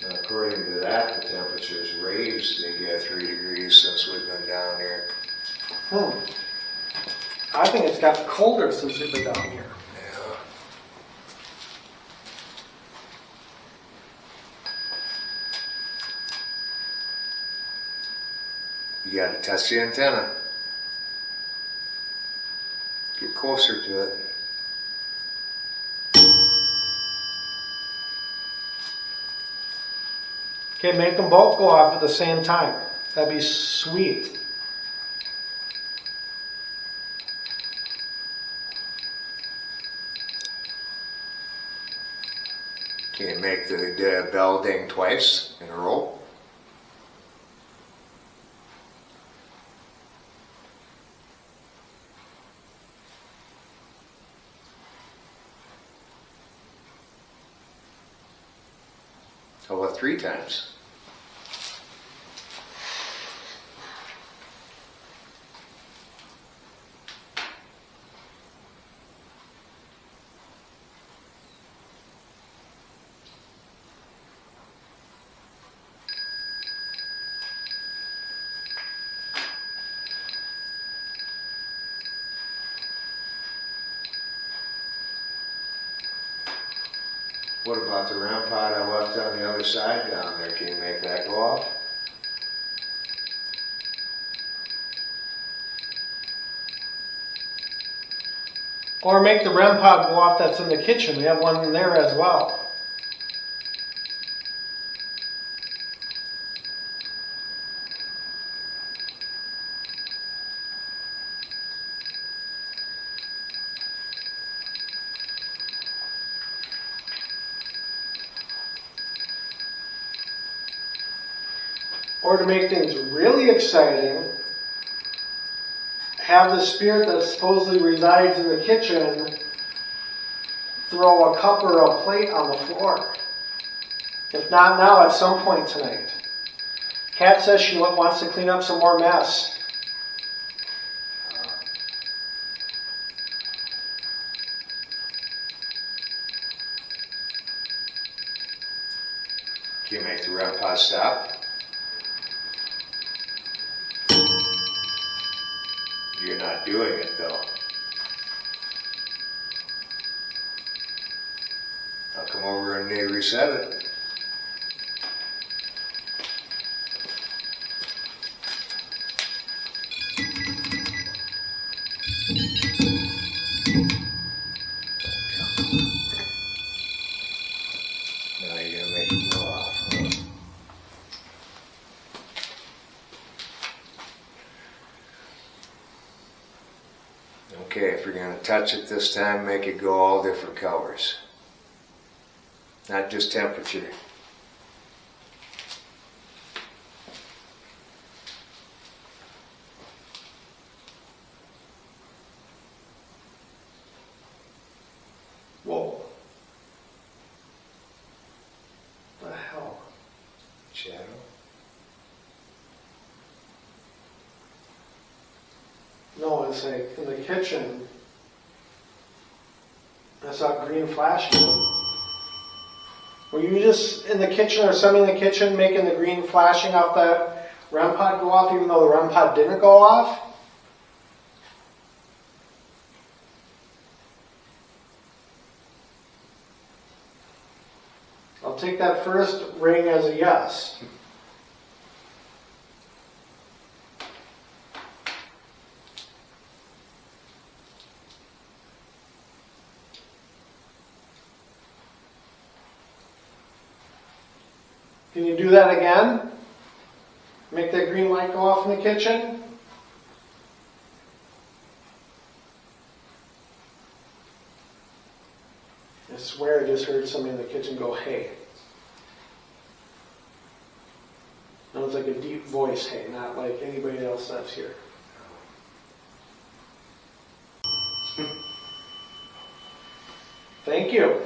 Now, according to that, the temperature's raised to 3 degrees since we've been down here. I think it's got colder since we've been down here. Yeah. You gotta test the antenna. Get closer to it. Okay, make them both go off at the same time. That'd be sweet. Can you make the bell ding twice in a row? How about 3 times? What about the REM pod I left on the other side down there? Can you make that go off? Or make the REM pod go off that's in the kitchen. We have one in there as well. Or to make things really exciting, have the spirit that supposedly resides in the kitchen throw a cup or a plate on the floor. If not now, at some point tonight. Kat says she wants to clean up some more mess. Can you make the REM pod stop? You're not doing it though. I'll come over and reset it. Now you're gonna make it go off, huh? Okay, if you're going to touch it this time, make it go all different colors. Not just temperature. Whoa. What the hell? Shadow. No, it's like in the kitchen. I saw green flashing. Were you just in the kitchen or somebody in the kitchen making the green flashing off that REM pod go off even though the REM pod didn't go off? I'll take that first ring as a yes. Can you do that again? Make that green light go off in the kitchen? I swear I just heard somebody in the kitchen go, hey. That was like a deep voice, hey, not like anybody else that's here. Thank you.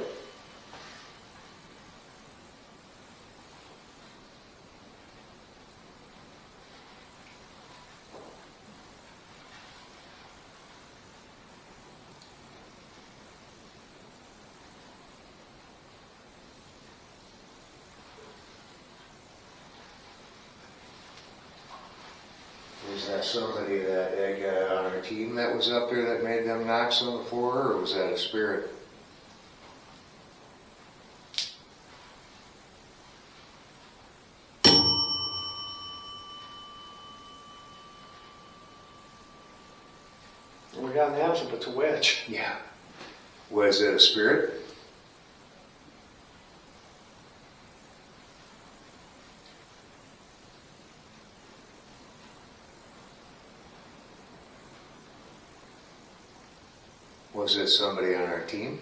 Was that somebody that got on our team that was up there that made them knocks on the floor, or was that a spirit? We got an answer, but it's a witch. Yeah. Was it a spirit? Was it somebody on our team?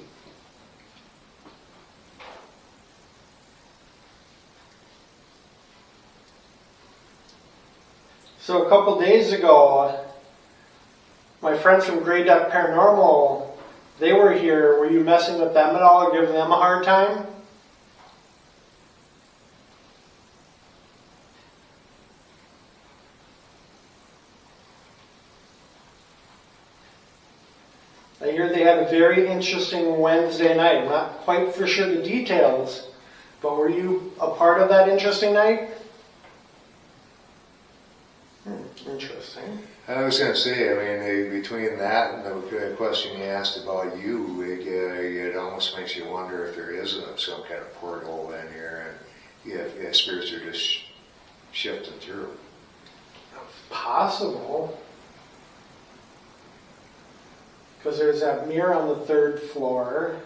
So a couple days ago, my friends from Grey Duck Paranormal, they were here. Were you messing with them at all or giving them a hard time? I hear they had a very interesting Wednesday night. I'm not quite for sure the details, but were you a part of that interesting night? Interesting. I was going to say, I mean, between that and the question you asked about you, it almost makes you wonder if there is some kind of portal in here, and if spirits are just shifting through. Possible. Because there's that mirror on the 3rd floor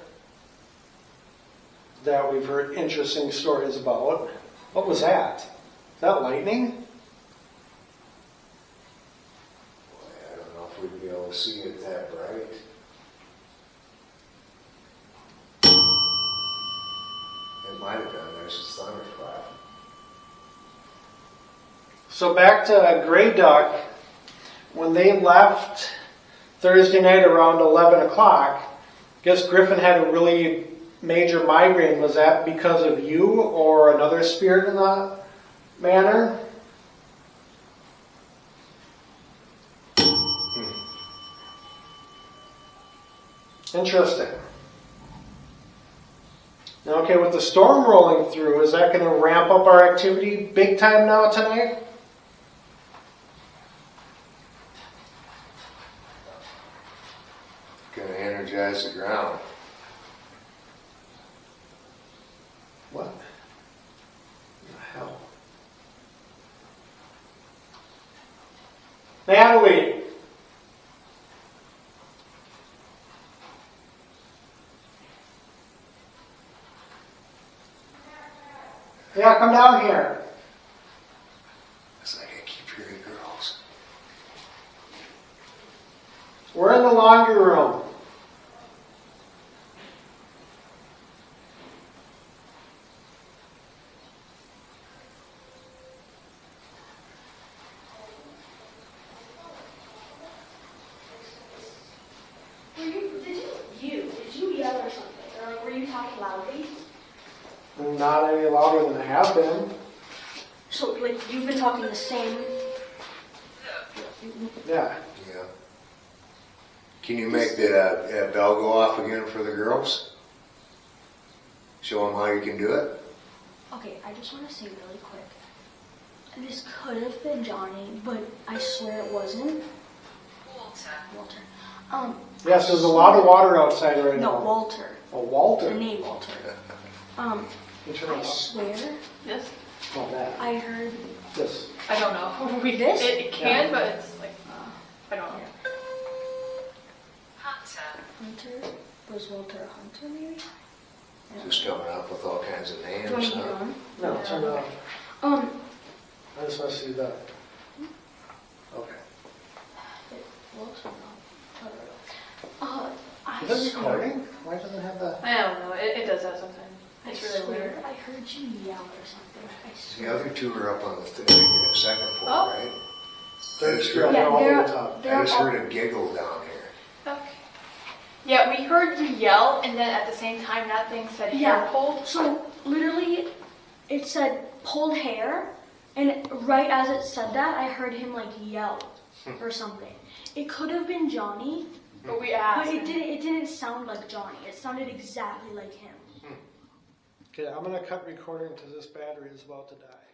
that we've heard interesting stories about. What was that? Is that lightning? Boy, I don't know if we'd be able to see it that bright. It might have been. There's a thunderclap. So back to Grey Duck, when they left Thursday night around 11 o'clock, guess Griffin had a really major migraine. Was that because of you or another spirit in the manor? Interesting. Now, okay, with the storm rolling through, is that going to ramp up our activity big time now tonight? Going to energize the ground. What the hell? Natalie! Yeah, come down here. It's like I keep hearing girls. We're in the laundry room. Did you yell or something? Or like, were you talking loudly? Not any louder than I have been. So, like, you've been talking the same. Yeah. Yeah. Can you make the bell go off again for the girls? Show them how you can do it? Okay, I just want to say really quick. This could have been Johnny, but I swear it wasn't. Walter. Yes, there's a lot of water outside right No, now. Walter. Oh, Walter. The name Walter. You turn it I off. swear This? Oh, that. I heard This. I don't know. This? It can, but it's like, I don't know. Hunter. Was Walter a hunter, maybe? Just coming up with all kinds of Do you want names. me to keep Huh? going? No, turn it off. I just want to see that. Okay. Walter, no. I Is that swear. recording? Why doesn't it have that? I don't know. It does that sometimes. I It's really swear weird. I heard you yell or something. I The swear. other two are up on the second floor, Oh. right? They're I just yeah, heard, they're all they're- the top. they're I just all- heard a giggle down here. Okay. Yeah, we heard you yell, and then at the same time, that thing said hair Yeah. pulled. So literally, it said pulled hair, and right as it said that, I heard him like yell or something. It could have been Johnny, But we but asked. it didn't sound like Johnny. It sounded exactly like him. Okay, I'm going to cut recording because this battery is about to die.